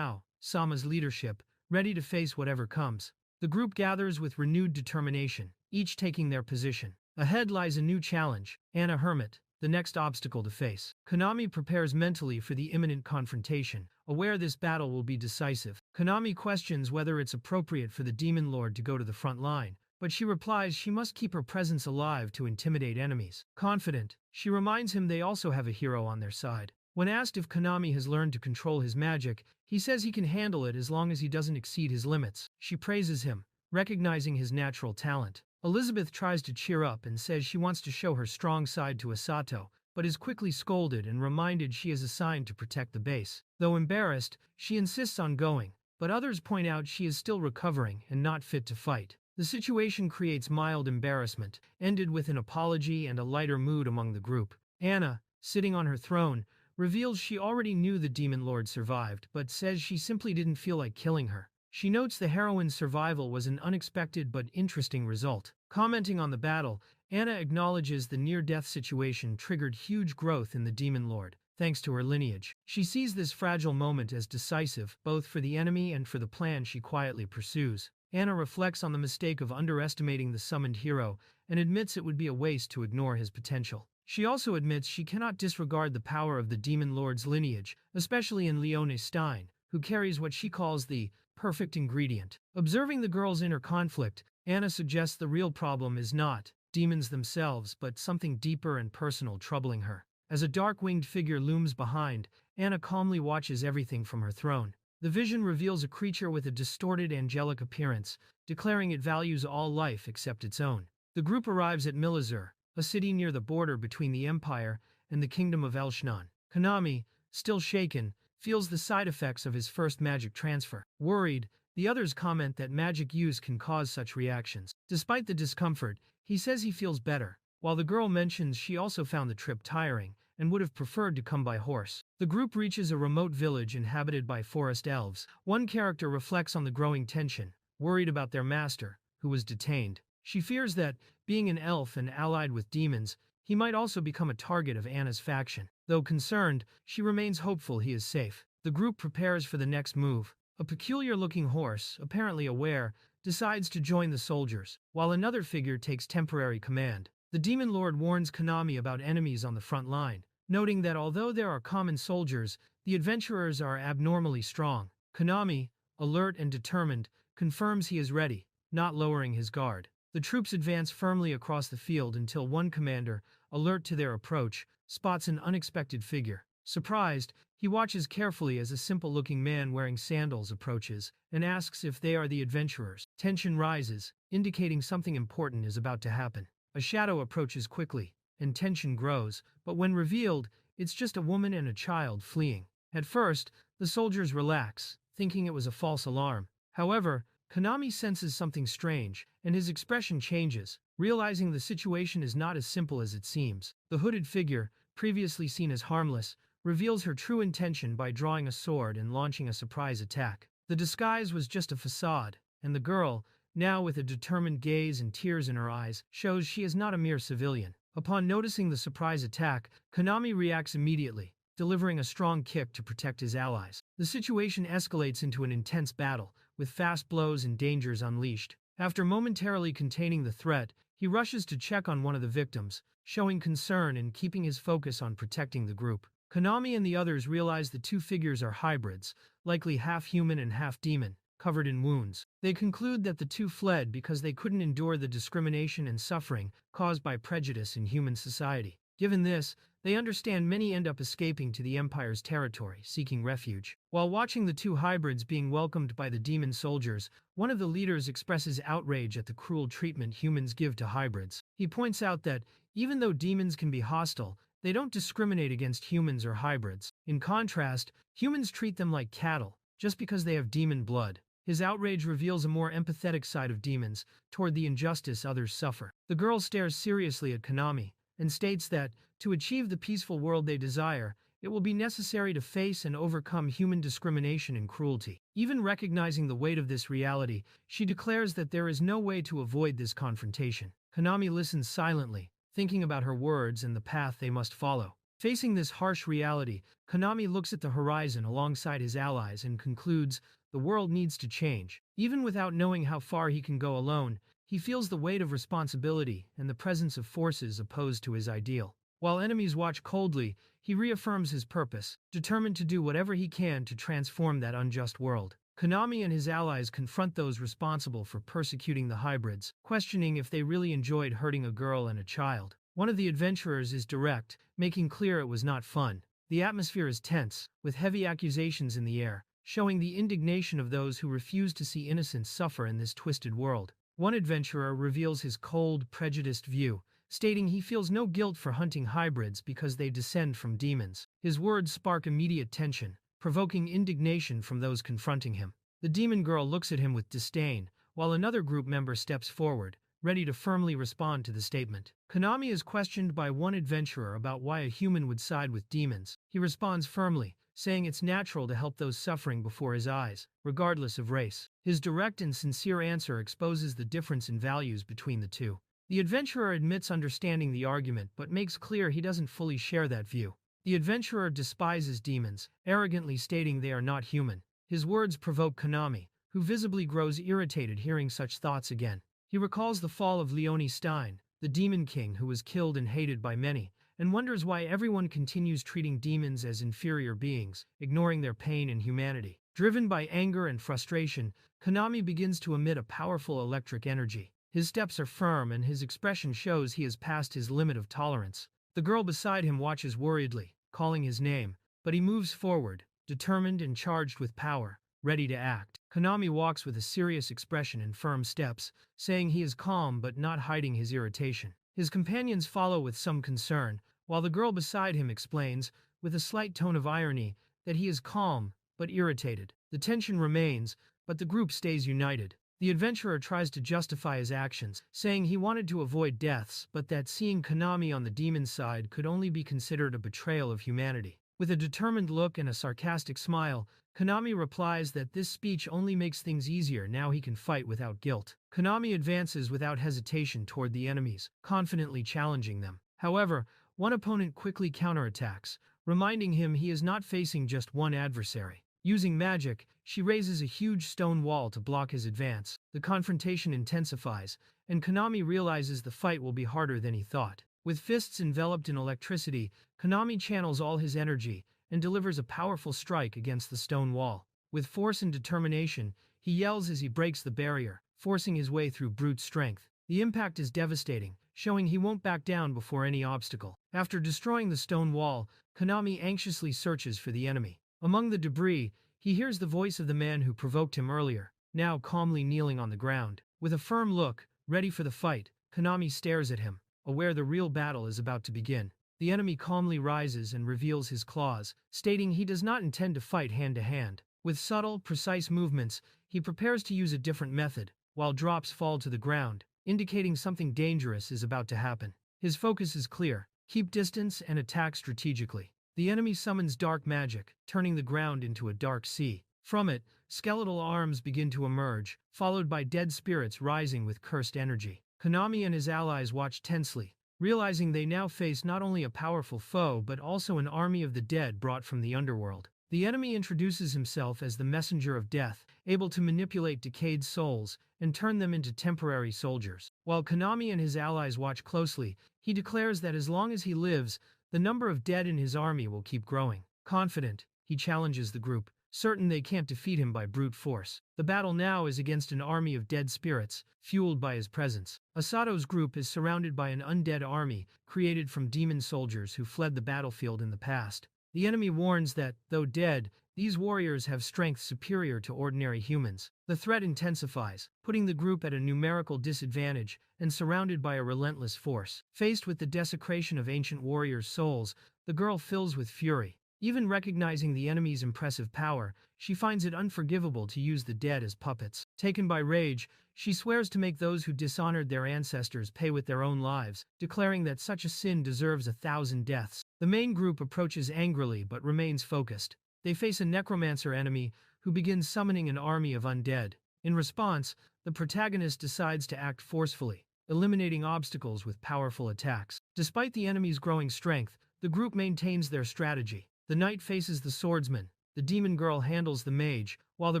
Sama's leadership, ready to face whatever comes. The group gathers with renewed determination, each taking their position. Ahead lies a new challenge, Anna Hermit, the next obstacle to face. Konami prepares mentally for the imminent confrontation, aware this battle will be decisive. Konami questions whether it's appropriate for the Demon Lord to go to the front line, but she replies she must keep her presence alive to intimidate enemies. Confident, she reminds him they also have a hero on their side. When asked if Konami has learned to control his magic, he says he can handle it as long as he doesn't exceed his limits. She praises him, recognizing his natural talent. Elizabeth tries to cheer up and says she wants to show her strong side to Asato, but is quickly scolded and reminded she is assigned to protect the base. Though embarrassed, she insists on going, but others point out she is still recovering and not fit to fight. The situation creates mild embarrassment, ended with an apology and a lighter mood among the group. Anna, sitting on her throne, reveals she already knew the Demon Lord survived, but says she simply didn't feel like killing her. She notes the heroine's survival was an unexpected but interesting result. Commenting on the battle, Anna acknowledges the near-death situation triggered huge growth in the Demon Lord, thanks to her lineage. She sees this fragile moment as decisive, both for the enemy and for the plan she quietly pursues. Anna reflects on the mistake of underestimating the summoned hero and admits it would be a waste to ignore his potential. She also admits she cannot disregard the power of the Demon Lord's lineage, especially in Leone Stein, who carries what she calls the perfect ingredient. Observing the girl's inner conflict, Anna suggests the real problem is not demons themselves, but something deeper and personal troubling her. As a dark-winged figure looms behind, Anna calmly watches everything from her throne. The vision reveals a creature with a distorted angelic appearance, declaring it values all life except its own. The group arrives at Milazur, a city near the border between the Empire and the Kingdom of Elshnan. Konami, still shaken, feels the side effects of his first magic transfer. Worried, the others comment that magic use can cause such reactions. Despite the discomfort, he says he feels better, while the girl mentions she also found the trip tiring and would have preferred to come by horse. The group reaches a remote village inhabited by forest elves. One character reflects on the growing tension, worried about their master, who was detained. She fears that, being an elf and allied with demons, he might also become a target of Anna's faction. Though concerned, she remains hopeful he is safe. The group prepares for the next move. A peculiar-looking horse, apparently aware, decides to join the soldiers, while another figure takes temporary command. The Demon Lord warns Konami about enemies on the front line, noting that although there are common soldiers, the adventurers are abnormally strong. Konami, alert and determined, confirms he is ready, not lowering his guard. The troops advance firmly across the field until one commander, alert to their approach, spots an unexpected figure. Surprised, he watches carefully as a simple-looking man wearing sandals approaches and asks if they are the adventurers. Tension rises, indicating something important is about to happen. A shadow approaches quickly, and tension grows, but when revealed, it's just a woman and a child fleeing. At first, the soldiers relax, thinking it was a false alarm. However, Konami senses something strange, and his expression changes, realizing the situation is not as simple as it seems. The hooded figure, previously seen as harmless, reveals her true intention by drawing a sword and launching a surprise attack. The disguise was just a facade, and the girl, now with a determined gaze and tears in her eyes, shows she is not a mere civilian. Upon noticing the surprise attack, Konami reacts immediately, delivering a strong kick to protect his allies. The situation escalates into an intense battle, with fast blows and dangers unleashed. After momentarily containing the threat, he rushes to check on one of the victims, showing concern and keeping his focus on protecting the group. Konami and the others realize the two figures are hybrids, likely half human and half demon, covered in wounds. They conclude that the two fled because they couldn't endure the discrimination and suffering caused by prejudice in human society. Given this, they understand many end up escaping to the Empire's territory, seeking refuge. While watching the two hybrids being welcomed by the demon soldiers, one of the leaders expresses outrage at the cruel treatment humans give to hybrids. He points out that, even though demons can be hostile, they don't discriminate against humans or hybrids. In contrast, humans treat them like cattle, just because they have demon blood. His outrage reveals a more empathetic side of demons, toward the injustice others suffer. The girl stares seriously at Konami, and states that, to achieve the peaceful world they desire, it will be necessary to face and overcome human discrimination and cruelty. Even recognizing the weight of this reality, she declares that there is no way to avoid this confrontation. Konami listens silently, thinking about her words and the path they must follow. Facing this harsh reality, Konami looks at the horizon alongside his allies and concludes, the world needs to change. Even without knowing how far he can go alone, he feels the weight of responsibility and the presence of forces opposed to his ideal. While enemies watch coldly, he reaffirms his purpose, determined to do whatever he can to transform that unjust world. Konami and his allies confront those responsible for persecuting the hybrids, questioning if they really enjoyed hurting a girl and a child. One of the adventurers is direct, making clear it was not fun. The atmosphere is tense, with heavy accusations in the air, showing the indignation of those who refuse to see innocents suffer in this twisted world. One adventurer reveals his cold, prejudiced view, stating he feels no guilt for hunting hybrids because they descend from demons. His words spark immediate tension, provoking indignation from those confronting him. The demon girl looks at him with disdain, while another group member steps forward, ready to firmly respond to the statement. Konami is questioned by one adventurer about why a human would side with demons. He responds firmly, saying it's natural to help those suffering before his eyes, regardless of race. His direct and sincere answer exposes the difference in values between the two. The adventurer admits understanding the argument but makes clear he doesn't fully share that view. The adventurer despises demons, arrogantly stating they are not human. His words provoke Konami, who visibly grows irritated hearing such thoughts again. He recalls the fall of Leone Stein, the demon king who was killed and hated by many, and wonders why everyone continues treating demons as inferior beings, ignoring their pain and humanity. Driven by anger and frustration, Konami begins to emit a powerful electric energy. His steps are firm and his expression shows he has passed his limit of tolerance. The girl beside him watches worriedly, calling his name, but he moves forward, determined and charged with power, ready to act. Konami walks with a serious expression and firm steps, saying he is calm but not hiding his irritation. His companions follow with some concern, while the girl beside him explains, with a slight tone of irony, that he is calm but irritated. The tension remains, but the group stays united. The adventurer tries to justify his actions, saying he wanted to avoid deaths, but that seeing Konami on the demon side could only be considered a betrayal of humanity. With a determined look and a sarcastic smile, Konami replies that this speech only makes things easier now he can fight without guilt. Konami advances without hesitation toward the enemies, confidently challenging them. However, one opponent quickly counterattacks, reminding him he is not facing just one adversary. Using magic, she raises a huge stone wall to block his advance. The confrontation intensifies, and Konami realizes the fight will be harder than he thought. With fists enveloped in electricity, Konami channels all his energy and delivers a powerful strike against the stone wall. With force and determination, he yells as he breaks the barrier, forcing his way through brute strength. The impact is devastating, showing he won't back down before any obstacle. After destroying the stone wall, Konami anxiously searches for the enemy. Among the debris, he hears the voice of the man who provoked him earlier, now calmly kneeling on the ground. With a firm look, ready for the fight, Konami stares at him, aware the real battle is about to begin. The enemy calmly rises and reveals his claws, stating he does not intend to fight hand-to-hand. With subtle, precise movements, he prepares to use a different method, while drops fall to the ground, indicating something dangerous is about to happen. His focus is clear: keep distance and attack strategically. The enemy summons dark magic, turning the ground into a dark sea. From it, skeletal arms begin to emerge, followed by dead spirits rising with cursed energy. Konami and his allies watch tensely, realizing they now face not only a powerful foe but also an army of the dead brought from the underworld. The enemy introduces himself as the messenger of death, able to manipulate decayed souls and turn them into temporary soldiers. While Konami and his allies watch closely, he declares that as long as he lives, the number of dead in his army will keep growing. Confident, he challenges the group, certain they can't defeat him by brute force. The battle now is against an army of dead spirits, fueled by his presence. Asato's group is surrounded by an undead army created from demon soldiers who fled the battlefield in the past. The enemy warns that, though dead, these warriors have strength superior to ordinary humans. The threat intensifies, putting the group at a numerical disadvantage and surrounded by a relentless force. Faced with the desecration of ancient warriors' souls, the girl fills with fury. Even recognizing the enemy's impressive power, she finds it unforgivable to use the dead as puppets. Taken by rage, she swears to make those who dishonored their ancestors pay with their own lives, declaring that such a sin deserves 1,000 deaths. The main group approaches angrily but remains focused. They face a necromancer enemy who begins summoning an army of undead. In response, the protagonist decides to act forcefully, eliminating obstacles with powerful attacks. Despite the enemy's growing strength, the group maintains their strategy. The knight faces the swordsman, the demon girl handles the mage, while the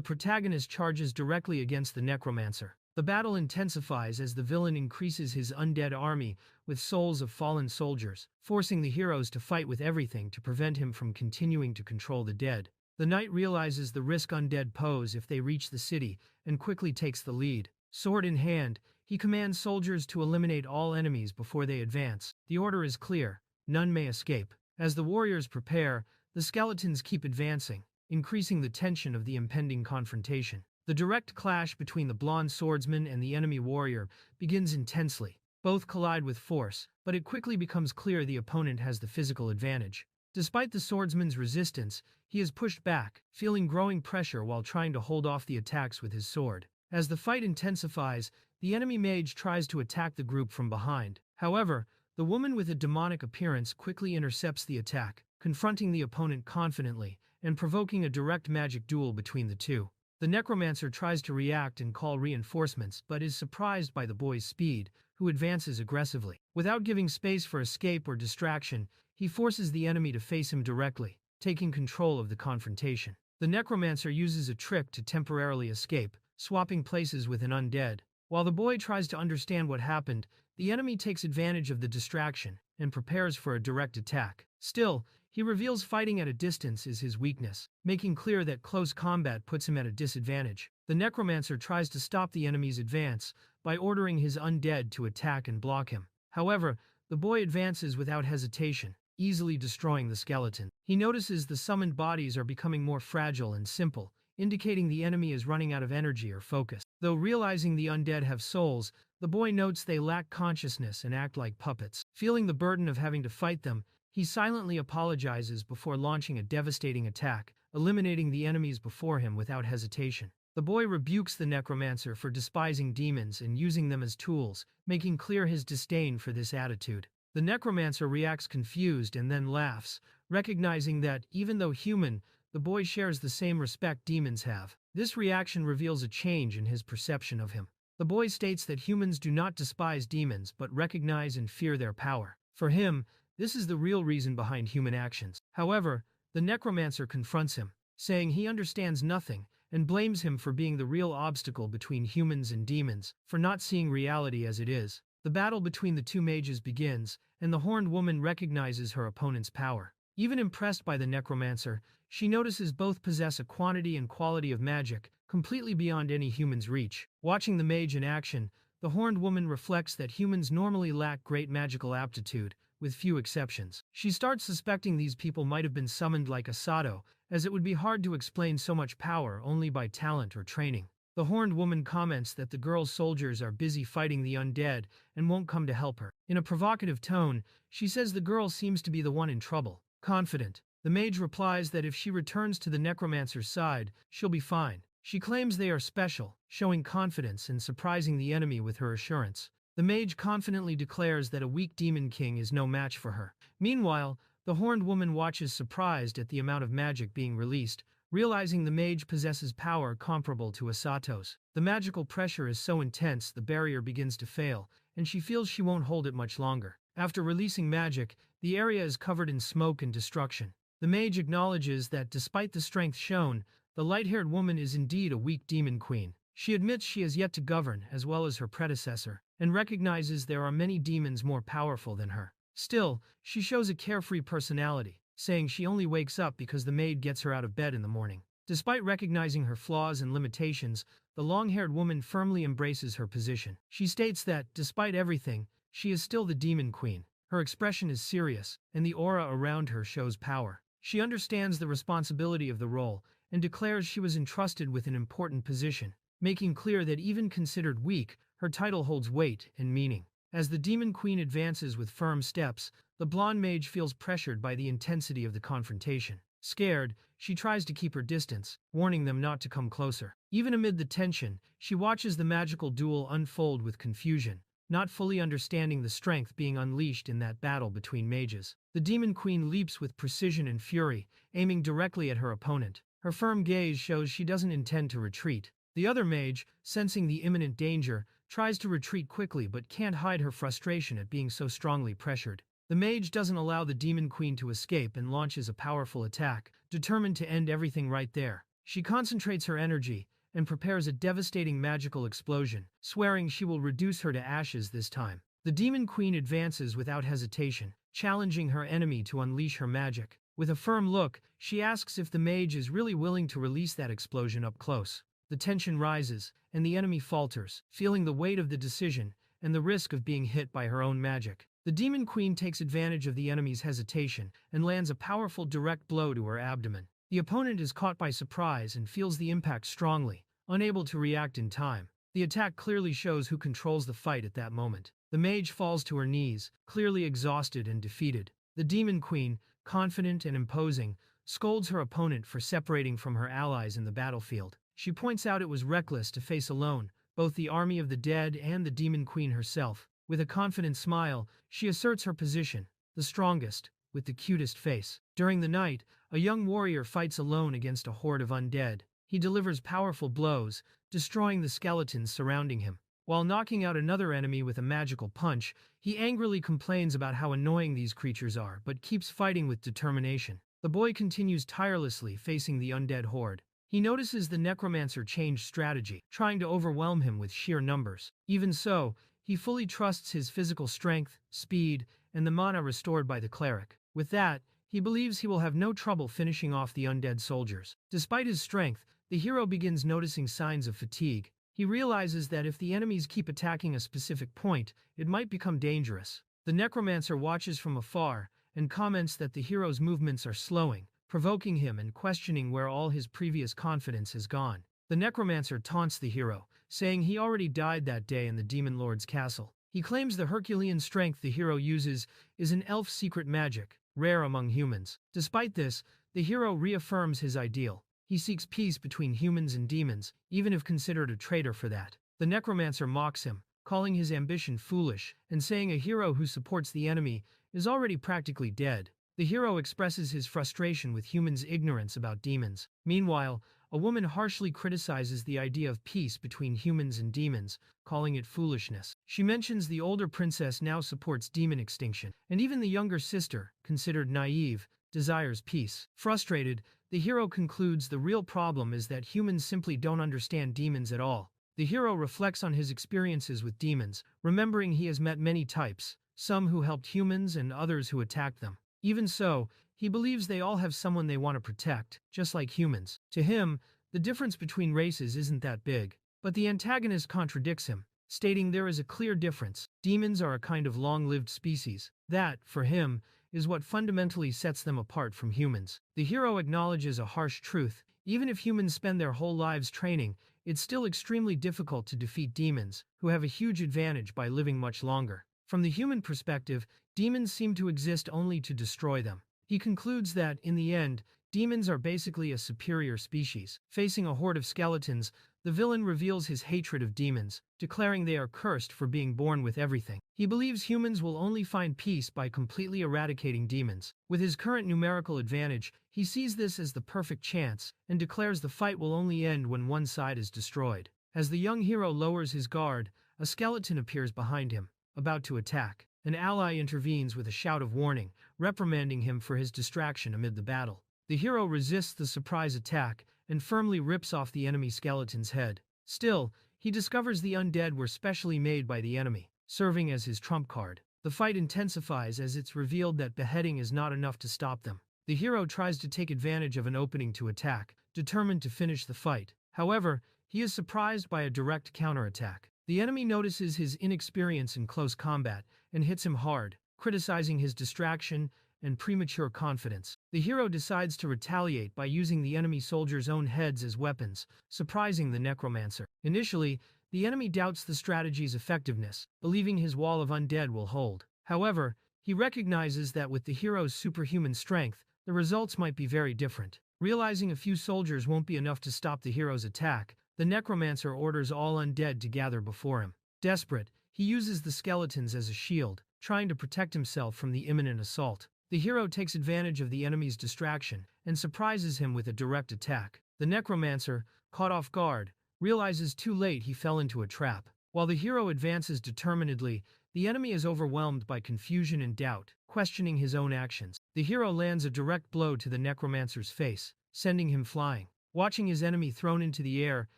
protagonist charges directly against the necromancer. The battle intensifies as the villain increases his undead army with souls of fallen soldiers, forcing the heroes to fight with everything to prevent him from continuing to control the dead. The knight realizes the risk undead pose if they reach the city and quickly takes the lead. Sword in hand, he commands soldiers to eliminate all enemies before they advance. The order is clear: none may escape. As the warriors prepare, the skeletons keep advancing, increasing the tension of the impending confrontation. The direct clash between the blonde swordsman and the enemy warrior begins intensely. Both collide with force, but it quickly becomes clear the opponent has the physical advantage. Despite the swordsman's resistance, he is pushed back, feeling growing pressure while trying to hold off the attacks with his sword. As the fight intensifies, the enemy mage tries to attack the group from behind. However, the woman with a demonic appearance quickly intercepts the attack, confronting the opponent confidently and provoking a direct magic duel between the two. The necromancer tries to react and call reinforcements but is surprised by the boy's speed, who advances aggressively. Without giving space for escape or distraction, he forces the enemy to face him directly, taking control of the confrontation. The necromancer uses a trick to temporarily escape, swapping places with an undead. While the boy tries to understand what happened, the enemy takes advantage of the distraction and prepares for a direct attack. Still, he reveals fighting at a distance is his weakness, making clear that close combat puts him at a disadvantage. The necromancer tries to stop the enemy's advance by ordering his undead to attack and block him. However, the boy advances without hesitation, easily destroying the skeleton. He notices the summoned bodies are becoming more fragile and simple, indicating the enemy is running out of energy or focus. Though realizing the undead have souls, the boy notes they lack consciousness and act like puppets. Feeling the burden of having to fight them, he silently apologizes before launching a devastating attack, eliminating the enemies before him without hesitation. The boy rebukes the necromancer for despising demons and using them as tools, making clear his disdain for this attitude. The necromancer reacts confused and then laughs, recognizing that, even though human, the boy shares the same respect demons have. This reaction reveals a change in his perception of him. The boy states that humans do not despise demons but recognize and fear their power. For him, this is the real reason behind human actions. However, the necromancer confronts him, saying he understands nothing and blames him for being the real obstacle between humans and demons, for not seeing reality as it is. The battle between the two mages begins, and the horned woman recognizes her opponent's power. Even impressed by the necromancer, she notices both possess a quantity and quality of magic, completely beyond any human's reach. Watching the mage in action, the horned woman reflects that humans normally lack great magical aptitude, with few exceptions. She starts suspecting these people might have been summoned like Asura, as it would be hard to explain so much power only by talent or training. The horned woman comments that the girl's soldiers are busy fighting the undead and won't come to help her. In a provocative tone, she says the girl seems to be the one in trouble. Confident, the mage replies that if she returns to the necromancer's side, she'll be fine. She claims they are special, showing confidence and surprising the enemy with her assurance. The mage confidently declares that a weak demon king is no match for her. Meanwhile, the horned woman watches surprised at the amount of magic being released, realizing the mage possesses power comparable to Asato's. The magical pressure is so intense the barrier begins to fail, and she feels she won't hold it much longer. After releasing magic, the area is covered in smoke and destruction. The mage acknowledges that despite the strength shown, the light-haired woman is indeed a weak demon queen. She admits she has yet to govern, as well as her predecessor, and recognizes there are many demons more powerful than her. Still, she shows a carefree personality, saying she only wakes up because the maid gets her out of bed in the morning. Despite recognizing her flaws and limitations, the long-haired woman firmly embraces her position. She states that, despite everything, she is still the demon queen. Her expression is serious, and the aura around her shows power. She understands the responsibility of the role, and declares she was entrusted with an important position, making clear that even considered weak, her title holds weight and meaning. As the demon queen advances with firm steps, the blonde mage feels pressured by the intensity of the confrontation. Scared, she tries to keep her distance, warning them not to come closer. Even amid the tension, she watches the magical duel unfold with confusion, not fully understanding the strength being unleashed in that battle between mages. The demon queen leaps with precision and fury, aiming directly at her opponent. Her firm gaze shows she doesn't intend to retreat. The other mage, sensing the imminent danger, tries to retreat quickly but can't hide her frustration at being so strongly pressured. The mage doesn't allow the demon queen to escape and launches a powerful attack, determined to end everything right there. She concentrates her energy and prepares a devastating magical explosion, swearing she will reduce her to ashes this time. The demon queen advances without hesitation, challenging her enemy to unleash her magic. With a firm look, she asks if the mage is really willing to release that explosion up close. The tension rises, and the enemy falters, feeling the weight of the decision and the risk of being hit by her own magic. The demon queen takes advantage of the enemy's hesitation and lands a powerful direct blow to her abdomen. The opponent is caught by surprise and feels the impact strongly, unable to react in time. The attack clearly shows who controls the fight at that moment. The mage falls to her knees, clearly exhausted and defeated. The demon queen, confident and imposing, scolds her opponent for separating from her allies in the battlefield. She points out it was reckless to face alone both the army of the dead and the demon queen herself. With a confident smile, she asserts her position, the strongest, with the cutest face. During the night, a young warrior fights alone against a horde of undead. He delivers powerful blows, destroying the skeletons surrounding him. While knocking out another enemy with a magical punch, he angrily complains about how annoying these creatures are, but keeps fighting with determination. The boy continues tirelessly facing the undead horde. He notices the necromancer changed strategy, trying to overwhelm him with sheer numbers. Even so, he fully trusts his physical strength, speed, and the mana restored by the cleric. With that, he believes he will have no trouble finishing off the undead soldiers. Despite his strength, the hero begins noticing signs of fatigue. He realizes that if the enemies keep attacking a specific point, it might become dangerous. The necromancer watches from afar and comments that the hero's movements are slowing, provoking him and questioning where all his previous confidence has gone. The necromancer taunts the hero, saying he already died that day in the demon lord's castle. He claims the Herculean strength the hero uses is an elf's secret magic, rare among humans. Despite this, the hero reaffirms his ideal. He seeks peace between humans and demons, even if considered a traitor for that. The necromancer mocks him, calling his ambition foolish, and saying a hero who supports the enemy is already practically dead. The hero expresses his frustration with humans' ignorance about demons. Meanwhile, a woman harshly criticizes the idea of peace between humans and demons, calling it foolishness. She mentions the older princess now supports demon extinction, and even the younger sister, considered naive, desires peace. Frustrated, the hero concludes the real problem is that humans simply don't understand demons at all. The hero reflects on his experiences with demons, remembering he has met many types, some who helped humans and others who attacked them. Even so, he believes they all have someone they want to protect, just like humans. To him, the difference between races isn't that big. But the antagonist contradicts him, stating there is a clear difference. Demons are a kind of long-lived species. That, for him, is what fundamentally sets them apart from humans. The hero acknowledges a harsh truth. Even if humans spend their whole lives training, it's still extremely difficult to defeat demons, who have a huge advantage by living much longer. From the human perspective, demons seem to exist only to destroy them. He concludes that, in the end, demons are basically a superior species. Facing a horde of skeletons, the villain reveals his hatred of demons, declaring they are cursed for being born with everything. He believes humans will only find peace by completely eradicating demons. With his current numerical advantage, he sees this as the perfect chance, and declares the fight will only end when one side is destroyed. As the young hero lowers his guard, a skeleton appears behind him, about to attack. An ally intervenes with a shout of warning, reprimanding him for his distraction amid the battle. The hero resists the surprise attack and firmly rips off the enemy skeleton's head. Still, he discovers the undead were specially made by the enemy, serving as his trump card. The fight intensifies as it's revealed that beheading is not enough to stop them. The hero tries to take advantage of an opening to attack, determined to finish the fight. However, he is surprised by a direct counterattack. The enemy notices his inexperience in close combat and hits him hard, criticizing his distraction and premature confidence. The hero decides to retaliate by using the enemy soldiers' own heads as weapons, surprising the necromancer. Initially, the enemy doubts the strategy's effectiveness, believing his wall of undead will hold. However, he recognizes that with the hero's superhuman strength, the results might be very different. Realizing a few soldiers won't be enough to stop the hero's attack, the necromancer orders all undead to gather before him. Desperate, he uses the skeletons as a shield, trying to protect himself from the imminent assault. The hero takes advantage of the enemy's distraction and surprises him with a direct attack. The necromancer, caught off guard, realizes too late he fell into a trap. While the hero advances determinedly, the enemy is overwhelmed by confusion and doubt, questioning his own actions. The hero lands a direct blow to the necromancer's face, sending him flying. Watching his enemy thrown into the air,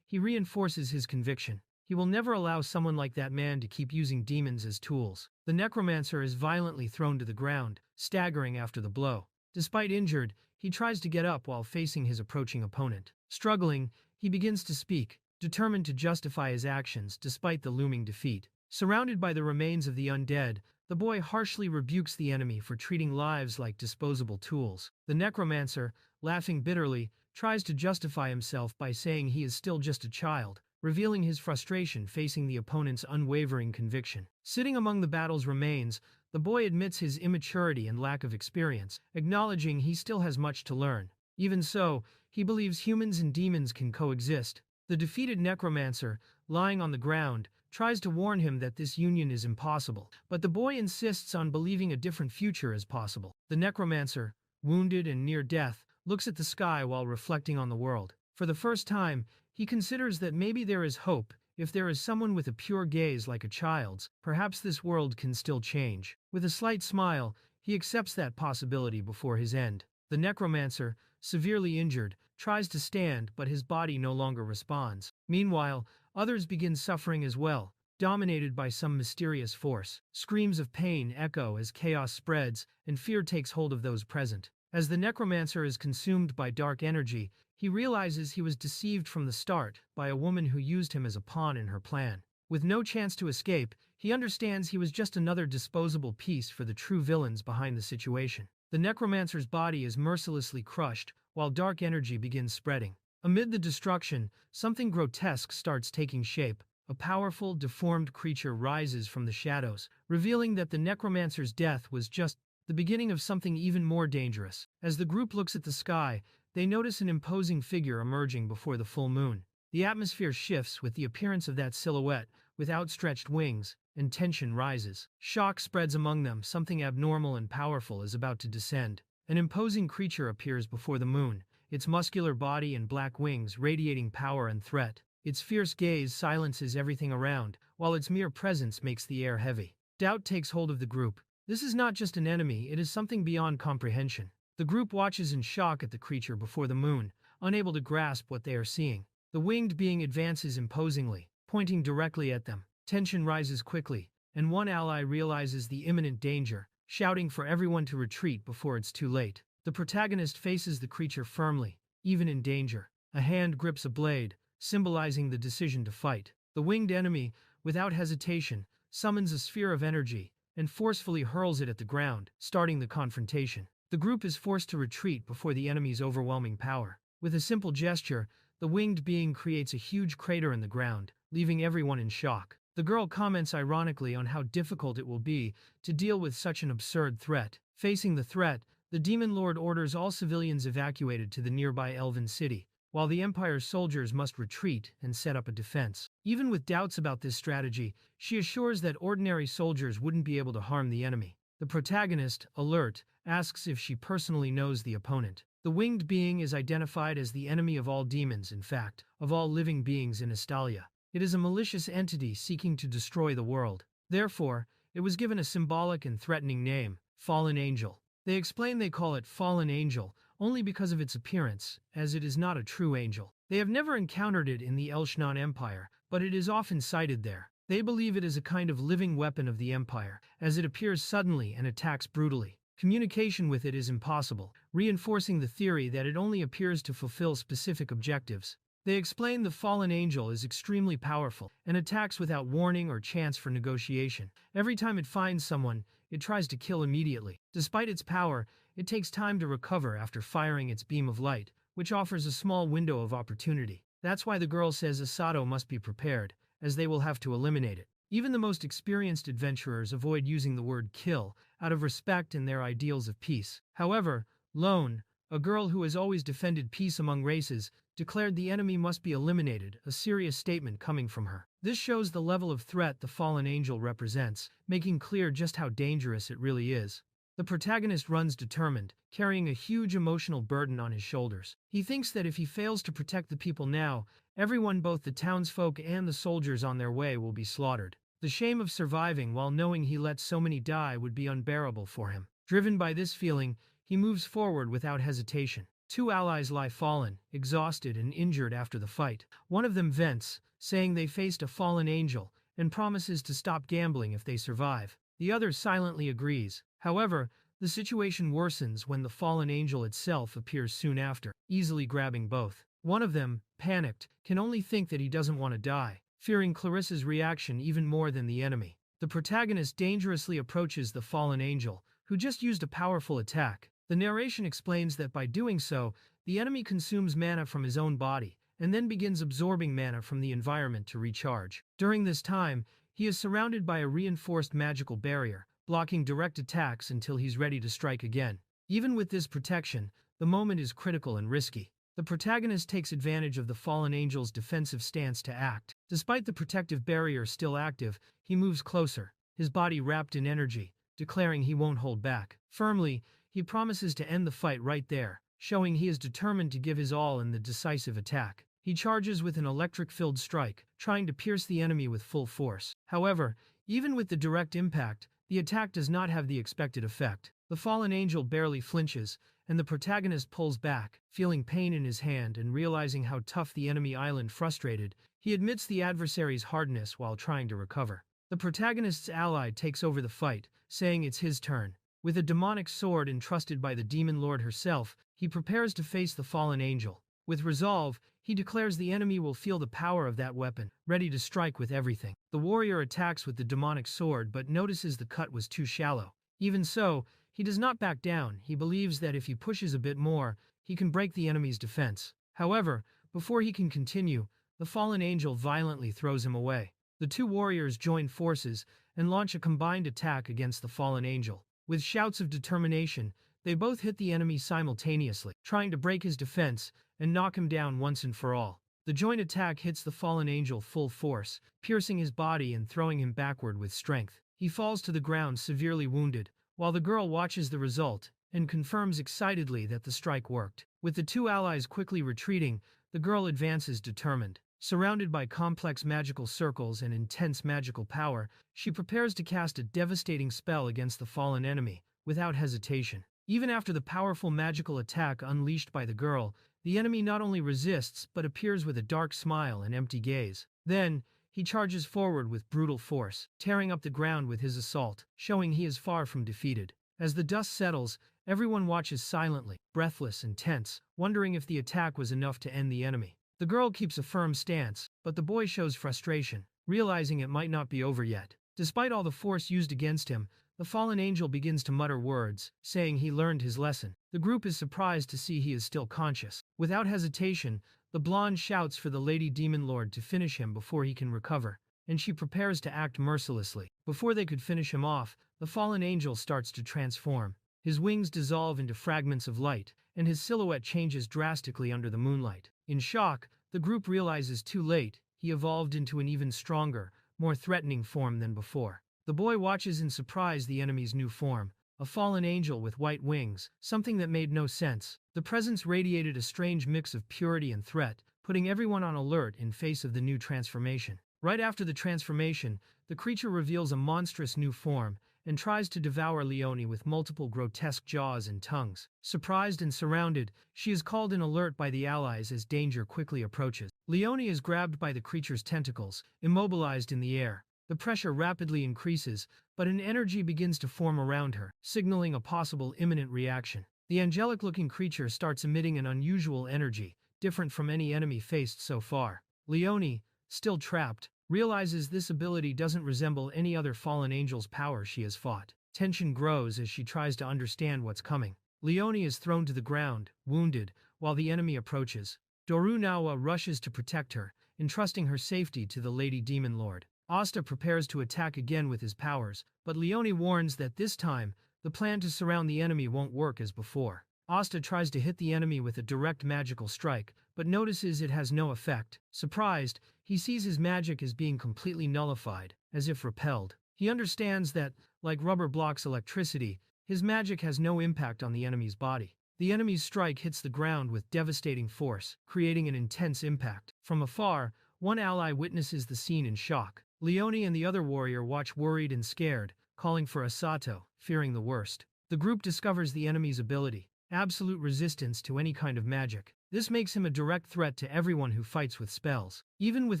he reinforces his conviction. He will never allow someone like that man to keep using demons as tools. The necromancer is violently thrown to the ground, staggering after the blow. Despite injured, he tries to get up while facing his approaching opponent. Struggling, he begins to speak, determined to justify his actions despite the looming defeat. Surrounded by the remains of the undead, the boy harshly rebukes the enemy for treating lives like disposable tools. The necromancer, laughing bitterly, tries to justify himself by saying he is still just a child, revealing his frustration facing the opponent's unwavering conviction. Sitting among the battle's remains, the boy admits his immaturity and lack of experience, acknowledging he still has much to learn. Even so, he believes humans and demons can coexist. The defeated necromancer, lying on the ground, tries to warn him that this union is impossible, but the boy insists on believing a different future is possible. The necromancer, wounded and near death, looks at the sky while reflecting on the world. For the first time, he considers that maybe there is hope. If there is someone with a pure gaze like a child's, perhaps this world can still change. With a slight smile, he accepts that possibility before his end. The necromancer, severely injured, tries to stand, but his body no longer responds. Meanwhile, others begin suffering as well, dominated by some mysterious force. Screams of pain echo as chaos spreads, and fear takes hold of those present. As the necromancer is consumed by dark energy, he realizes he was deceived from the start by a woman who used him as a pawn in her plan. With no chance to escape, he understands he was just another disposable piece for the true villains behind the situation. The necromancer's body is mercilessly crushed, while dark energy begins spreading. Amid the destruction, something grotesque starts taking shape. A powerful, deformed creature rises from the shadows, revealing that the necromancer's death was just the beginning of something even more dangerous. As the group looks at the sky, they notice an imposing figure emerging before the full moon. The atmosphere shifts with the appearance of that silhouette, with outstretched wings, and tension rises. Shock spreads among them. Something abnormal and powerful is about to descend. An imposing creature appears before the moon, its muscular body and black wings radiating power and threat. Its fierce gaze silences everything around, while its mere presence makes the air heavy. Doubt takes hold of the group. This is not just an enemy, it is something beyond comprehension. The group watches in shock at the creature before the moon, unable to grasp what they are seeing. The winged being advances imposingly, pointing directly at them. Tension rises quickly, and one ally realizes the imminent danger, shouting for everyone to retreat before it's too late. The protagonist faces the creature firmly, even in danger. A hand grips a blade, symbolizing the decision to fight. The winged enemy, without hesitation, summons a sphere of energy and forcefully hurls it at the ground, starting the confrontation. The group is forced to retreat before the enemy's overwhelming power. With a simple gesture, the winged being creates a huge crater in the ground, leaving everyone in shock. The girl comments ironically on how difficult it will be to deal with such an absurd threat. Facing the threat, the demon lord orders all civilians evacuated to the nearby elven city, while the Empire's soldiers must retreat and set up a defense. Even with doubts about this strategy, she assures that ordinary soldiers wouldn't be able to harm the enemy. The protagonist, alert, asks if she personally knows the opponent. The winged being is identified as the enemy of all demons, in fact, of all living beings in Estalia. It is a malicious entity seeking to destroy the world. Therefore, it was given a symbolic and threatening name, Fallen Angel. They explain they call it Fallen Angel only because of its appearance, as it is not a true angel. They have never encountered it in the Elshnan Empire, but it is often sighted there. They believe it is a kind of living weapon of the Empire, as it appears suddenly and attacks brutally. Communication with it is impossible, reinforcing the theory that it only appears to fulfill specific objectives. They explain the fallen angel is extremely powerful and attacks without warning or chance for negotiation. Every time it finds someone, it tries to kill immediately. Despite its power, it takes time to recover after firing its beam of light, which offers a small window of opportunity. That's why the girl says Asado must be prepared, as they will have to eliminate it. Even the most experienced adventurers avoid using the word kill out of respect and their ideals of peace. However, Lone, a girl who has always defended peace among races, declared the enemy must be eliminated, a serious statement coming from her. This shows the level of threat the fallen angel represents, making clear just how dangerous it really is. The protagonist runs determined, carrying a huge emotional burden on his shoulders. He thinks that if he fails to protect the people now, everyone, both the townsfolk and the soldiers on their way, will be slaughtered. The shame of surviving while knowing he let so many die would be unbearable for him. Driven by this feeling, he moves forward without hesitation. Two allies lie fallen, exhausted and injured after the fight. One of them vents, saying they faced a fallen angel, and promises to stop gambling if they survive. The other silently agrees. However, the situation worsens when the fallen angel itself appears soon after, easily grabbing both. One of them, panicked, can only think that he doesn't want to die, fearing Clarissa's reaction even more than the enemy. The protagonist dangerously approaches the fallen angel, who just used a powerful attack. The narration explains that by doing so, the enemy consumes mana from his own body, and then begins absorbing mana from the environment to recharge. During this time, he is surrounded by a reinforced magical barrier, blocking direct attacks until he's ready to strike again. Even with this protection, the moment is critical and risky. The protagonist takes advantage of the fallen angel's defensive stance to act. Despite the protective barrier still active, he moves closer, his body wrapped in energy, declaring he won't hold back. Firmly, he promises to end the fight right there, showing he is determined to give his all in the decisive attack. He charges with an electric-filled strike, trying to pierce the enemy with full force. However, even with the direct impact, the attack does not have the expected effect. The fallen angel barely flinches, and the protagonist pulls back, feeling pain in his hand and realizing how tough the enemy island. Frustrated, he admits the adversary's hardness while trying to recover. The protagonist's ally takes over the fight, saying it's his turn. With a demonic sword entrusted by the demon lord herself, he prepares to face the fallen angel. With resolve, he declares the enemy will feel the power of that weapon, ready to strike with everything. The warrior attacks with the demonic sword but notices the cut was too shallow. Even so, he does not back down. He believes that if he pushes a bit more, he can break the enemy's defense. However, before he can continue, the fallen angel violently throws him away. The two warriors join forces and launch a combined attack against the fallen angel. With shouts of determination, they both hit the enemy simultaneously, trying to break his defense and knock him down once and for all. The joint attack hits the fallen angel full force, piercing his body and throwing him backward with strength. He falls to the ground severely wounded, while the girl watches the result and confirms excitedly that the strike worked. With the two allies quickly retreating, the girl advances determined. Surrounded by complex magical circles and intense magical power, she prepares to cast a devastating spell against the fallen enemy, without hesitation. Even after the powerful magical attack unleashed by the girl, the enemy not only resists but appears with a dark smile and empty gaze. Then, he charges forward with brutal force, tearing up the ground with his assault, showing he is far from defeated. As the dust settles, everyone watches silently, breathless and tense, wondering if the attack was enough to end the enemy. The girl keeps a firm stance, but the boy shows frustration, realizing it might not be over yet. Despite all the force used against him, the fallen angel begins to mutter words, saying he learned his lesson. The group is surprised to see he is still conscious. Without hesitation, the blonde shouts for the Lady Demon Lord to finish him before he can recover, and she prepares to act mercilessly. Before they could finish him off, the fallen angel starts to transform. His wings dissolve into fragments of light, and his silhouette changes drastically under the moonlight. In shock, the group realizes too late, he evolved into an even stronger, more threatening form than before. The boy watches in surprise the enemy's new form, a fallen angel with white wings, something that made no sense. The presence radiated a strange mix of purity and threat, putting everyone on alert in face of the new transformation. Right after the transformation, the creature reveals a monstrous new form and tries to devour Leonie with multiple grotesque jaws and tongues. Surprised and surrounded, she is called in alert by the allies as danger quickly approaches. Leonie is grabbed by the creature's tentacles, immobilized in the air. The pressure rapidly increases, but an energy begins to form around her, signaling a possible imminent reaction. The angelic-looking creature starts emitting an unusual energy, different from any enemy faced so far. Leonie, still trapped, realizes this ability doesn't resemble any other fallen angel's power she has fought. Tension grows as she tries to understand what's coming. Leonie is thrown to the ground, wounded, while the enemy approaches. Dorunawa rushes to protect her, entrusting her safety to the Lady Demon Lord. Asta prepares to attack again with his powers, but Leonie warns that this time, the plan to surround the enemy won't work as before. Asta tries to hit the enemy with a direct magical strike, but notices it has no effect. Surprised, he sees his magic as being completely nullified, as if repelled. He understands that, like rubber blocks electricity, his magic has no impact on the enemy's body. The enemy's strike hits the ground with devastating force, creating an intense impact. From afar, one ally witnesses the scene in shock. Leonie and the other warrior watch worried and scared, calling for Asato, fearing the worst. The group discovers the enemy's ability, absolute resistance to any kind of magic. This makes him a direct threat to everyone who fights with spells. Even with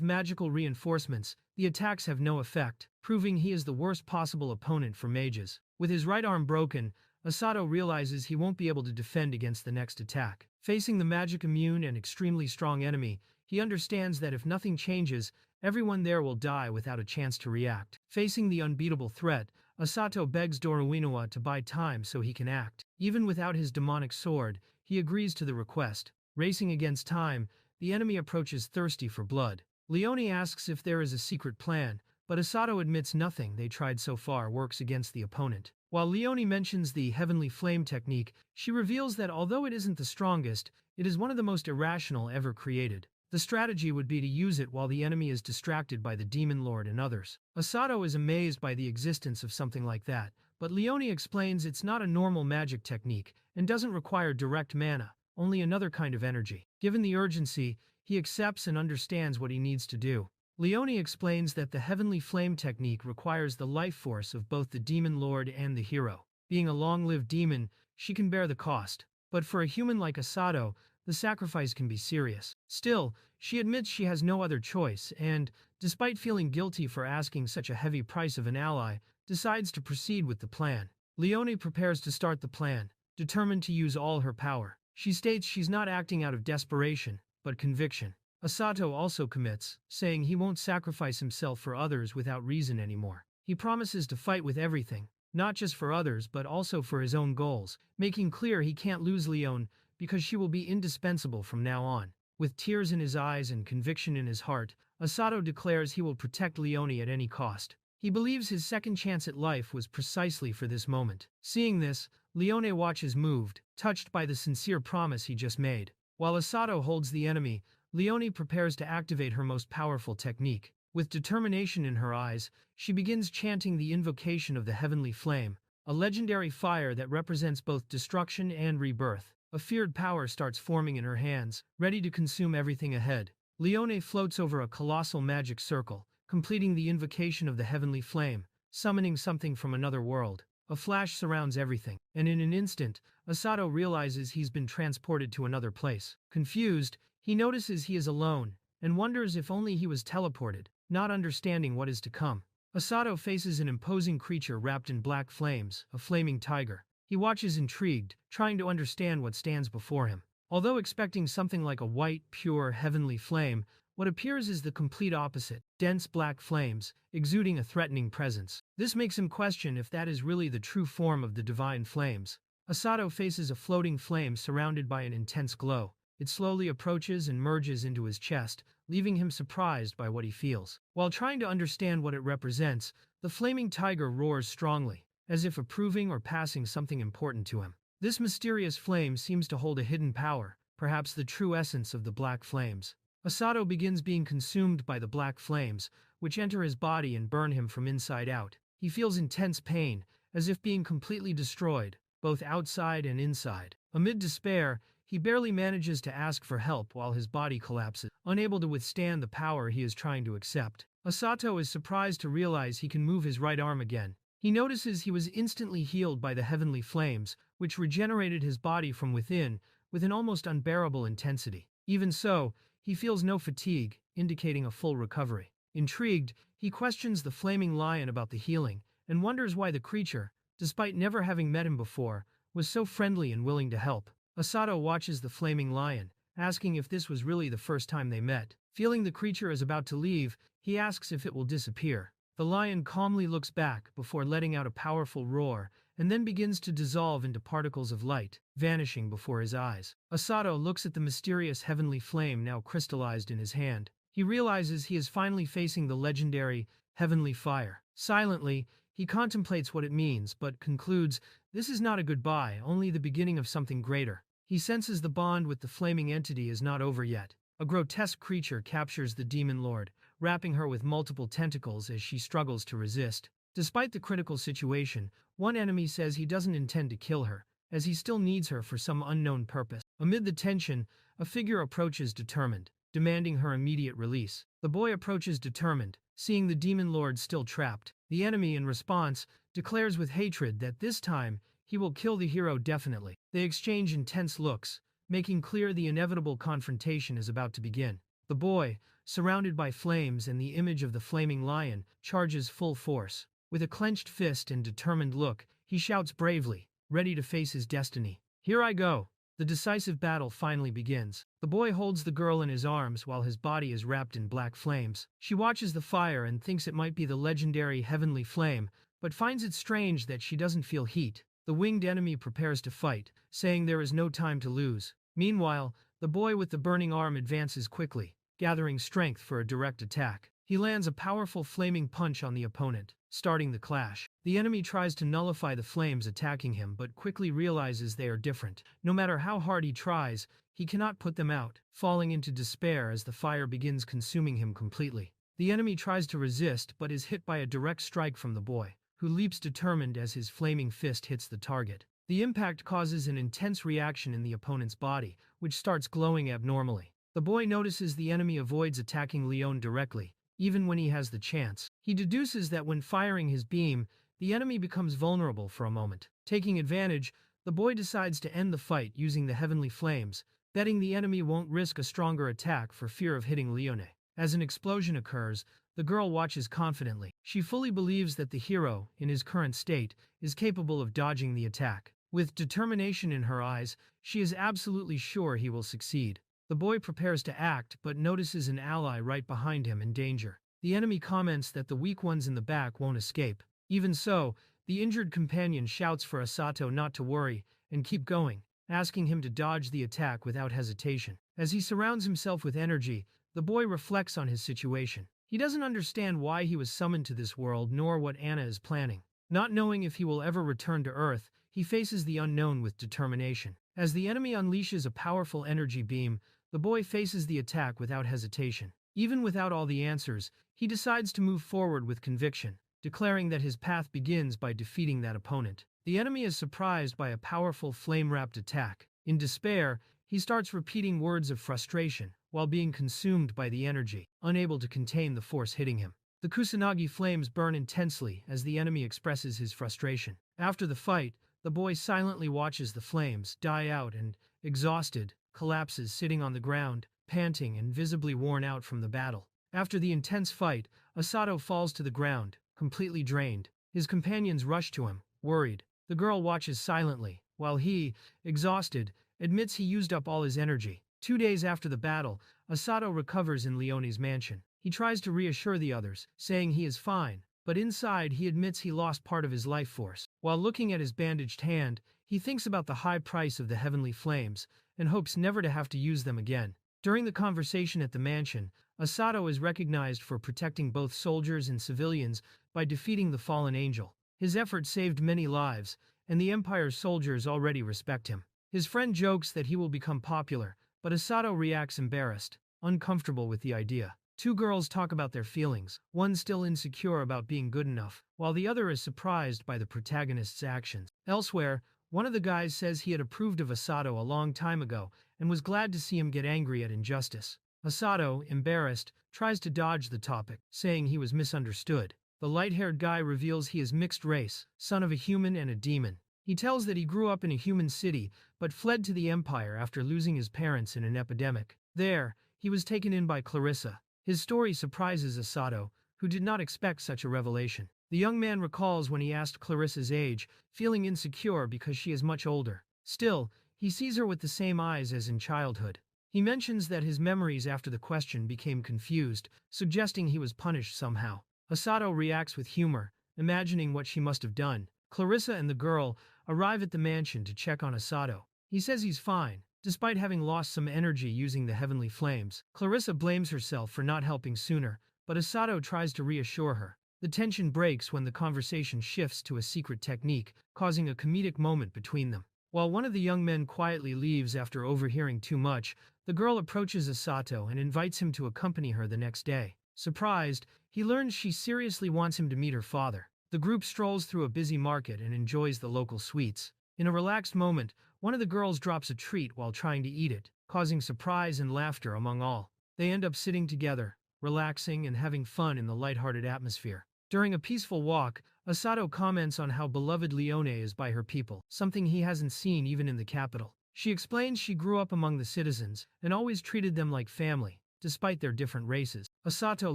magical reinforcements, the attacks have no effect, proving he is the worst possible opponent for mages. With his right arm broken, Asato realizes he won't be able to defend against the next attack. Facing the magic-immune and extremely strong enemy, he understands that if nothing changes, everyone there will die without a chance to react. Facing the unbeatable threat, Asato begs Doruinawa to buy time so he can act. Even without his demonic sword, he agrees to the request. Racing against time, the enemy approaches thirsty for blood. Leonie asks if there is a secret plan, but Asato admits nothing they tried so far works against the opponent. While Leonie mentions the Heavenly Flame technique, she reveals that although it isn't the strongest, it is one of the most irrational ever created. The strategy would be to use it while the enemy is distracted by the Demon Lord and others. Asato is amazed by the existence of something like that, but Leonie explains it's not a normal magic technique and doesn't require direct mana, only another kind of energy. Given the urgency, he accepts and understands what he needs to do. Leonie explains that the Heavenly Flame technique requires the life force of both the Demon Lord and the hero. Being a long-lived demon, she can bear the cost. But for a human like Asato, the sacrifice can be serious. Still, she admits she has no other choice and, despite feeling guilty for asking such a heavy price of an ally, decides to proceed with the plan. Leonie prepares to start the plan, determined to use all her power. She states she's not acting out of desperation, but conviction. Asato also commits, saying he won't sacrifice himself for others without reason anymore. He promises to fight with everything, not just for others but also for his own goals, making clear he can't lose Leonie because she will be indispensable from now on. With tears in his eyes and conviction in his heart, Asato declares he will protect Leonie at any cost. He believes his second chance at life was precisely for this moment. Seeing this, Leonie watches moved, touched by the sincere promise he just made. While Asato holds the enemy, Leonie prepares to activate her most powerful technique. With determination in her eyes, she begins chanting the invocation of the Heavenly Flame, a legendary fire that represents both destruction and rebirth. A feared power starts forming in her hands, ready to consume everything ahead. Leonie floats over a colossal magic circle, completing the invocation of the Heavenly Flame, summoning something from another world. A flash surrounds everything, and in an instant, Asato realizes he's been transported to another place. Confused, he notices he is alone and wonders if only he was teleported, not understanding what is to come. Asato faces an imposing creature wrapped in black flames, a flaming tiger. He watches intrigued, trying to understand what stands before him. Although expecting something like a white, pure, heavenly flame, what appears is the complete opposite, dense black flames, exuding a threatening presence. This makes him question if that is really the true form of the divine flames. Asato faces a floating flame surrounded by an intense glow. It slowly approaches and merges into his chest, leaving him surprised by what he feels. While trying to understand what it represents, the flaming tiger roars strongly, as if approving or passing something important to him. This mysterious flame seems to hold a hidden power, perhaps the true essence of the black flames. Asato begins being consumed by the black flames, which enter his body and burn him from inside out. He feels intense pain, as if being completely destroyed, both outside and inside. Amid despair, he barely manages to ask for help while his body collapses, unable to withstand the power he is trying to accept. Asato is surprised to realize he can move his right arm again. He notices he was instantly healed by the heavenly flames, which regenerated his body from within with an almost unbearable intensity. Even so, he feels no fatigue, indicating a full recovery. Intrigued, he questions the flaming lion about the healing and wonders why the creature, despite never having met him before, was so friendly and willing to help. Asato watches the flaming lion, asking if this was really the first time they met. Feeling the creature is about to leave, he asks if it will disappear. The lion calmly looks back before letting out a powerful roar and then begins to dissolve into particles of light, vanishing before his eyes. Asato looks at the mysterious heavenly flame now crystallized in his hand. He realizes he is finally facing the legendary heavenly fire. Silently, he contemplates what it means, but concludes this is not a goodbye, only the beginning of something greater. He senses the bond with the flaming entity is not over yet. A grotesque creature captures the demon lord, wrapping her with multiple tentacles as she struggles to resist. Despite the critical situation, one enemy says he doesn't intend to kill her, as he still needs her for some unknown purpose. Amid the tension, a figure approaches determined, demanding her immediate release. The boy approaches determined, seeing the demon lord still trapped. The enemy, in response, declares with hatred that this time, he will kill the hero definitely. They exchange intense looks, making clear the inevitable confrontation is about to begin. The boy, surrounded by flames and the image of the flaming lion, charges full force. With a clenched fist and determined look, he shouts bravely, ready to face his destiny. Here I go. The decisive battle finally begins. The boy holds the girl in his arms while his body is wrapped in black flames. She watches the fire and thinks it might be the legendary heavenly flame, but finds it strange that she doesn't feel heat. The winged enemy prepares to fight, saying there is no time to lose. Meanwhile, the boy with the burning arm advances quickly, gathering strength for a direct attack. He lands a powerful flaming punch on the opponent, starting the clash. The enemy tries to nullify the flames attacking him but quickly realizes they are different. No matter how hard he tries, he cannot put them out, falling into despair as the fire begins consuming him completely. The enemy tries to resist but is hit by a direct strike from the boy, who leaps determined as his flaming fist hits the target. The impact causes an intense reaction in the opponent's body, which starts glowing abnormally. The boy notices the enemy avoids attacking Leon directly, even when he has the chance. He deduces that when firing his beam, the enemy becomes vulnerable for a moment. Taking advantage, the boy decides to end the fight using the heavenly flames, betting the enemy won't risk a stronger attack for fear of hitting Leone. As an explosion occurs, the girl watches confidently. She fully believes that the hero, in his current state, is capable of dodging the attack. With determination in her eyes, she is absolutely sure he will succeed. The boy prepares to act but notices an ally right behind him in danger. The enemy comments that the weak ones in the back won't escape. Even so, the injured companion shouts for Asato not to worry and keep going, asking him to dodge the attack without hesitation. As he surrounds himself with energy, the boy reflects on his situation. He doesn't understand why he was summoned to this world nor what Anna is planning. Not knowing if he will ever return to Earth, he faces the unknown with determination. As the enemy unleashes a powerful energy beam, the boy faces the attack without hesitation. Even without all the answers, he decides to move forward with conviction, declaring that his path begins by defeating that opponent. The enemy is surprised by a powerful flame-wrapped attack. In despair, he starts repeating words of frustration while being consumed by the energy, unable to contain the force hitting him. The Kusanagi flames burn intensely as the enemy expresses his frustration. After the fight, The boy silently watches the flames die out and, exhausted, collapses sitting on the ground, panting and visibly worn out from the battle. After the intense fight, Asato falls to the ground, completely drained. His companions rush to him, worried. The girl watches silently, while he, exhausted, admits he used up all his energy. 2 days after the battle, Asato recovers in Leone's mansion. He tries to reassure the others, saying he is fine, but inside he admits he lost part of his life force. While looking at his bandaged hand, he thinks about the high price of the heavenly flames and hopes never to have to use them again. During the conversation at the mansion, Asato is recognized for protecting both soldiers and civilians by defeating the fallen angel. His effort saved many lives, and the Empire's soldiers already respect him. His friend jokes that he will become popular, but Asato reacts embarrassed, uncomfortable with the idea. Two girls talk about their feelings, one still insecure about being good enough, while the other is surprised by the protagonist's actions. Elsewhere, one of the guys says he had approved of Asato a long time ago and was glad to see him get angry at injustice. Asato, embarrassed, tries to dodge the topic, saying he was misunderstood. The light-haired guy reveals he is mixed race, son of a human and a demon. He tells that he grew up in a human city, but fled to the Empire after losing his parents in an epidemic. There, he was taken in by Clarissa. His story surprises Asato, who did not expect such a revelation. The young man recalls when he asked Clarissa's age, feeling insecure because she is much older. Still, he sees her with the same eyes as in childhood. He mentions that his memories after the question became confused, suggesting he was punished somehow. Asato reacts with humor, imagining what she must have done. Clarissa and the girl arrive at the mansion to check on Asato. He says he's fine, despite having lost some energy using the heavenly flames. Clarissa blames herself for not helping sooner, but Asato tries to reassure her. The tension breaks when the conversation shifts to a secret technique, causing a comedic moment between them. While one of the young men quietly leaves after overhearing too much, the girl approaches Asato and invites him to accompany her the next day. Surprised, he learns she seriously wants him to meet her father. The group strolls through a busy market and enjoys the local sweets. In a relaxed moment, one of the girls drops a treat while trying to eat it, causing surprise and laughter among all. They end up sitting together, relaxing and having fun in the lighthearted atmosphere. During a peaceful walk, Asato comments on how beloved Leone is by her people, something he hasn't seen even in the capital. She explains she grew up among the citizens and always treated them like family, despite their different races. Asato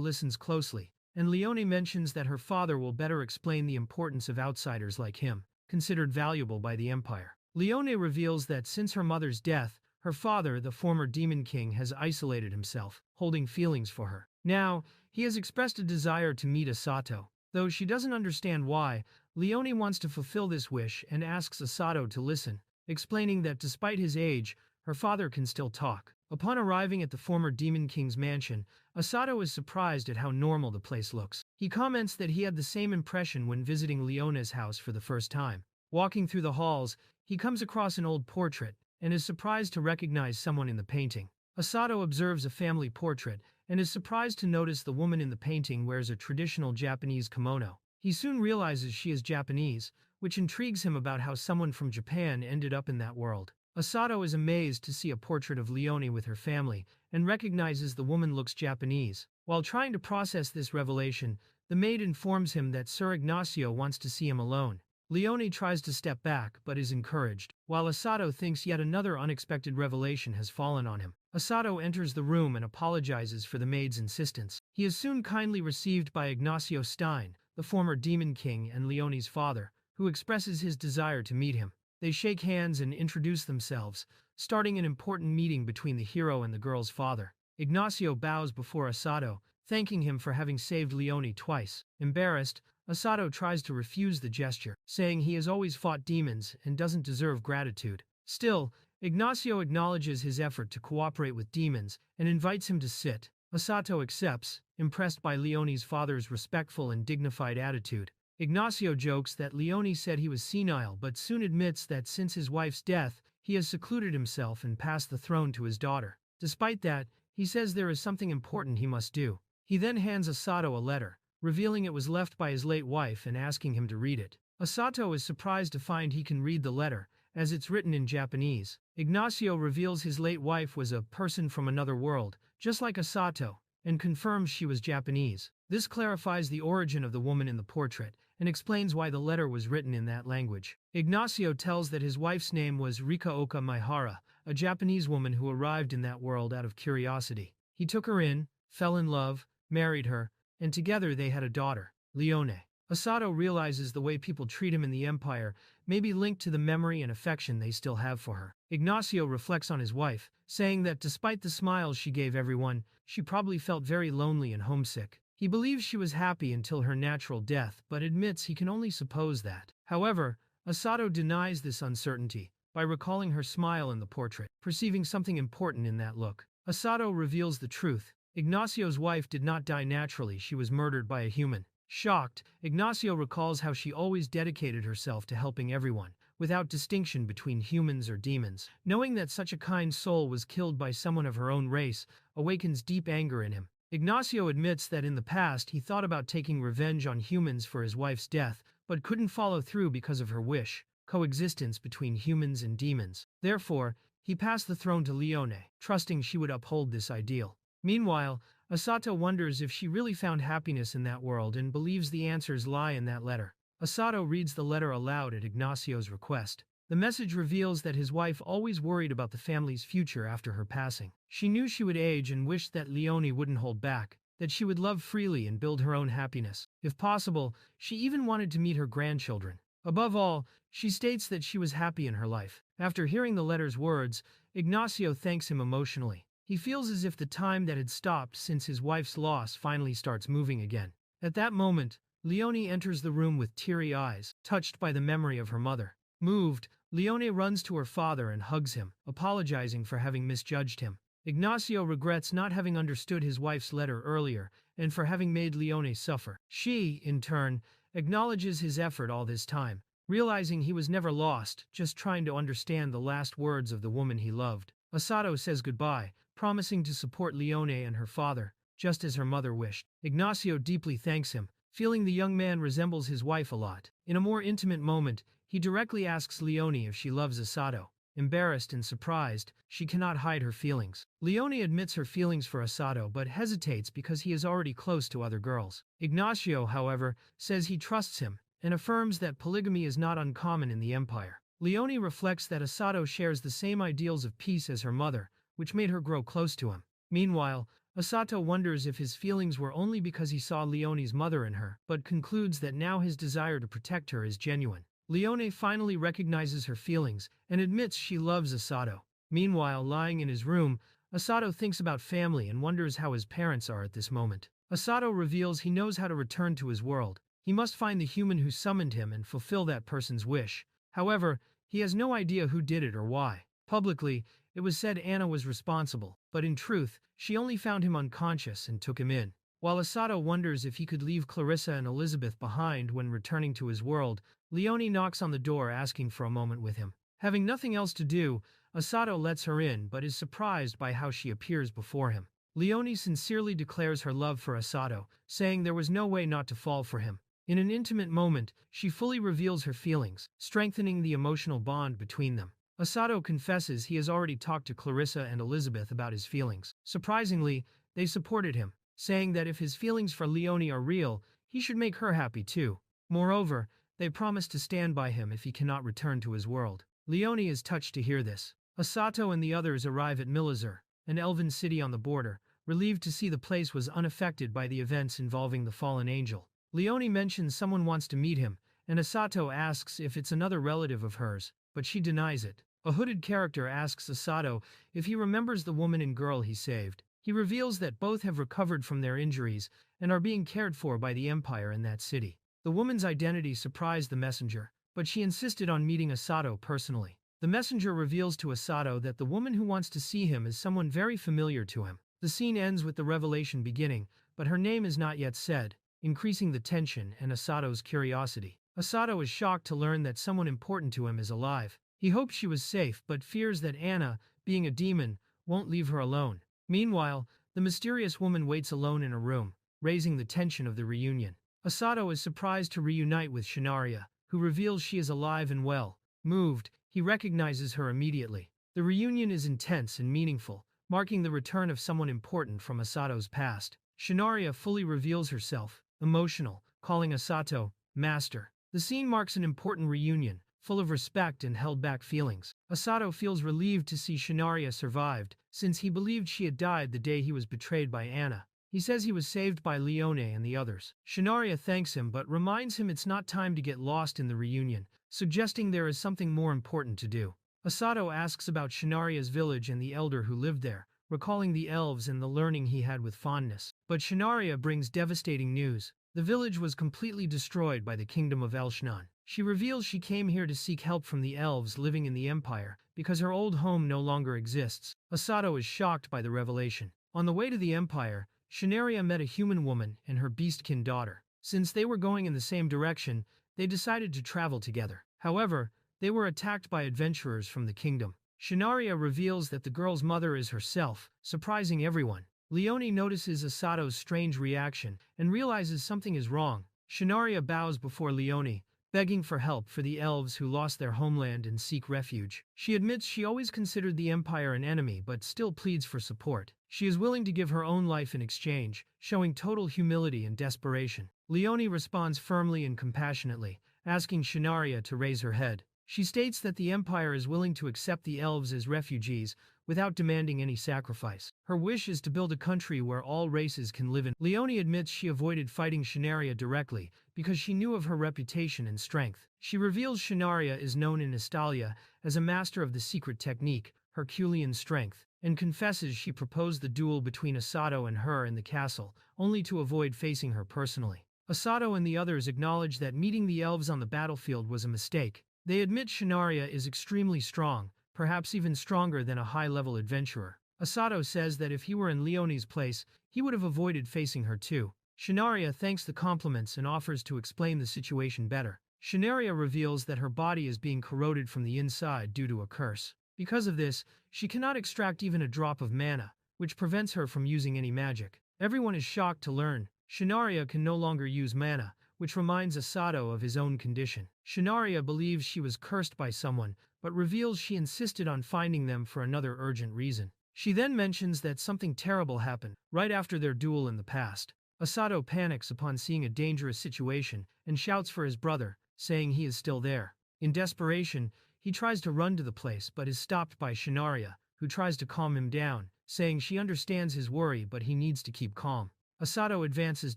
listens closely, and Leone mentions that her father will better explain the importance of outsiders like him, considered valuable by the Empire. Leone reveals that since her mother's death, her father, the former Demon King, has isolated himself, holding feelings for her. Now, he has expressed a desire to meet Asato. Though she doesn't understand why, Leone wants to fulfill this wish and asks Asato to listen, explaining that despite his age, her father can still talk. Upon arriving at the former Demon King's mansion, Asato is surprised at how normal the place looks. He comments that he had the same impression when visiting Leone's house for the first time. Walking through the halls, he comes across an old portrait and is surprised to recognize someone in the painting. Asato observes a family portrait and is surprised to notice the woman in the painting wears a traditional Japanese kimono. He soon realizes she is Japanese, which intrigues him about how someone from Japan ended up in that world. Asato is amazed to see a portrait of Leone with her family and recognizes the woman looks Japanese. While trying to process this revelation, the maid informs him that Sir Ignacio wants to see him alone. Leone tries to step back but is encouraged, while Asato thinks yet another unexpected revelation has fallen on him. Asato enters the room and apologizes for the maid's insistence. He is soon kindly received by Ignacio Stein, the former Demon King and Leone's father, who expresses his desire to meet him. They shake hands and introduce themselves, starting an important meeting between the hero and the girl's father. Ignacio bows before Asato, thanking him for having saved Leone twice. Embarrassed, Asato tries to refuse the gesture, saying he has always fought demons and doesn't deserve gratitude. Still, Ignacio acknowledges his effort to cooperate with demons and invites him to sit. Asato accepts, impressed by Leone's father's respectful and dignified attitude. Ignacio jokes that Leone said he was senile but soon admits that since his wife's death, he has secluded himself and passed the throne to his daughter. Despite that, he says there is something important he must do. He then hands Asato a letter, revealing it was left by his late wife and asking him to read it. Asato is surprised to find he can read the letter, as it's written in Japanese. Ignacio reveals his late wife was a person from another world, just like Asato, and confirms she was Japanese. This clarifies the origin of the woman in the portrait, and explains why the letter was written in that language. Ignacio tells that his wife's name was Rikaoka Maihara, a Japanese woman who arrived in that world out of curiosity. He took her in, fell in love, married her, and together they had a daughter, Leone. Asato realizes the way people treat him in the Empire may be linked to the memory and affection they still have for her. Ignacio reflects on his wife, saying that despite the smiles she gave everyone, she probably felt very lonely and homesick. He believes she was happy until her natural death, but admits he can only suppose that. However, Asato denies this uncertainty by recalling her smile in the portrait, perceiving something important in that look. Asato reveals the truth. Ignacio's wife did not die naturally, she was murdered by a human. Shocked, Ignacio recalls how she always dedicated herself to helping everyone, without distinction between humans or demons. Knowing that such a kind soul was killed by someone of her own race awakens deep anger in him. Ignacio admits that in the past he thought about taking revenge on humans for his wife's death, but couldn't follow through because of her wish, coexistence between humans and demons. Therefore, he passed the throne to Leone, trusting she would uphold this ideal. Meanwhile, Asato wonders if she really found happiness in that world and believes the answers lie in that letter. Asato reads the letter aloud at Ignacio's request. The message reveals that his wife always worried about the family's future after her passing. She knew she would age and wished that Leone wouldn't hold back, that she would love freely and build her own happiness. If possible, she even wanted to meet her grandchildren. Above all, she states that she was happy in her life. After hearing the letter's words, Ignacio thanks him emotionally. He feels as if the time that had stopped since his wife's loss finally starts moving again. At that moment, Leone enters the room with teary eyes, touched by the memory of her mother. Moved, Leone runs to her father and hugs him, apologizing for having misjudged him. Ignacio regrets not having understood his wife's letter earlier and for having made Leone suffer. She, in turn, acknowledges his effort all this time, realizing he was never lost, just trying to understand the last words of the woman he loved. Asato says goodbye, promising to support Leone and her father, just as her mother wished. Ignacio deeply thanks him, feeling the young man resembles his wife a lot. In a more intimate moment, he directly asks Leone if she loves Asato. Embarrassed and surprised, she cannot hide her feelings. Leone admits her feelings for Asato but hesitates because he is already close to other girls. Ignacio, however, says he trusts him and affirms that polygamy is not uncommon in the Empire. Leone reflects that Asato shares the same ideals of peace as her mother, which made her grow close to him. Meanwhile, Asato wonders if his feelings were only because he saw Leone's mother in her, but concludes that now his desire to protect her is genuine. Leone finally recognizes her feelings and admits she loves Asato. Meanwhile, lying in his room, Asato thinks about family and wonders how his parents are at this moment. Asato reveals he knows how to return to his world. He must find the human who summoned him and fulfill that person's wish. However, he has no idea who did it or why. Publicly, it was said Anna was responsible, but in truth, she only found him unconscious and took him in. While Asato wonders if he could leave Clarissa and Elizabeth behind when returning to his world, Leone knocks on the door asking for a moment with him. Having nothing else to do, Asato lets her in but is surprised by how she appears before him. Leone sincerely declares her love for Asato, saying there was no way not to fall for him. In an intimate moment, she fully reveals her feelings, strengthening the emotional bond between them. Asato confesses he has already talked to Clarissa and Elizabeth about his feelings. Surprisingly, they supported him, saying that if his feelings for Leone are real, he should make her happy too. Moreover, they promise to stand by him if he cannot return to his world. Leone is touched to hear this. Asato and the others arrive at Milazur, an elven city on the border, relieved to see the place was unaffected by the events involving the fallen angel. Leone mentions someone wants to meet him, and Asato asks if it's another relative of hers, but she denies it. A hooded character asks Asato if he remembers the woman and girl he saved. He reveals that both have recovered from their injuries and are being cared for by the Empire in that city. The woman's identity surprised the messenger, but she insisted on meeting Asato personally. The messenger reveals to Asato that the woman who wants to see him is someone very familiar to him. The scene ends with the revelation beginning, but her name is not yet said, increasing the tension and Asato's curiosity. Asato is shocked to learn that someone important to him is alive. He hopes she was safe but fears that Anna, being a demon, won't leave her alone. Meanwhile, the mysterious woman waits alone in a room, raising the tension of the reunion. Asato is surprised to reunite with Shinaria, who reveals she is alive and well. Moved, he recognizes her immediately. The reunion is intense and meaningful, marking the return of someone important from Asato's past. Shinaria fully reveals herself, emotional, calling Asato Master. The scene marks an important reunion, full of respect and held-back feelings. Asato feels relieved to see Shinaria survived, since he believed she had died the day he was betrayed by Anna. He says he was saved by Leone and the others. Shinaria thanks him but reminds him it's not time to get lost in the reunion, suggesting there is something more important to do. Asato asks about Shinaria's village and the elder who lived there, recalling the elves and the learning he had with fondness. But Shinaria brings devastating news. The village was completely destroyed by the kingdom of Elshnan. She reveals she came here to seek help from the elves living in the empire, because her old home no longer exists. Asato is shocked by the revelation. On the way to the empire, Shinaria met a human woman and her beastkin daughter. Since they were going in the same direction, they decided to travel together. However, they were attacked by adventurers from the kingdom. Shinaria reveals that the girl's mother is herself, surprising everyone. Leone notices Asato's strange reaction and realizes something is wrong. Shinaria bows before Leone, begging for help for the elves who lost their homeland and seek refuge. She admits she always considered the Empire an enemy but still pleads for support. She is willing to give her own life in exchange, showing total humility and desperation. Leone responds firmly and compassionately, asking Shinaria to raise her head. She states that the Empire is willing to accept the elves as refugees without demanding any sacrifice. Her wish is to build a country where all races can live in. Leone admits she avoided fighting Shinaria directly because she knew of her reputation and strength. She reveals Shinaria is known in Estalia as a master of the secret technique, Herculean strength, and confesses she proposed the duel between Asato and her in the castle, only to avoid facing her personally. Asato and the others acknowledge that meeting the elves on the battlefield was a mistake. They admit Shinaria is extremely strong, perhaps even stronger than a high-level adventurer. Asato says that if he were in Leone's place, he would have avoided facing her too. Shinaria thanks the compliments and offers to explain the situation better. Shinaria reveals that her body is being corroded from the inside due to a curse. Because of this, she cannot extract even a drop of mana, which prevents her from using any magic. Everyone is shocked to learn Shinaria can no longer use mana, which reminds Asato of his own condition. Shinaria believes she was cursed by someone, but reveals she insisted on finding them for another urgent reason. She then mentions that something terrible happened right after their duel in the past. Asato panics upon seeing a dangerous situation and shouts for his brother, saying he is still there. In desperation, he tries to run to the place but is stopped by Shinaria, who tries to calm him down, saying she understands his worry but he needs to keep calm. Asato advances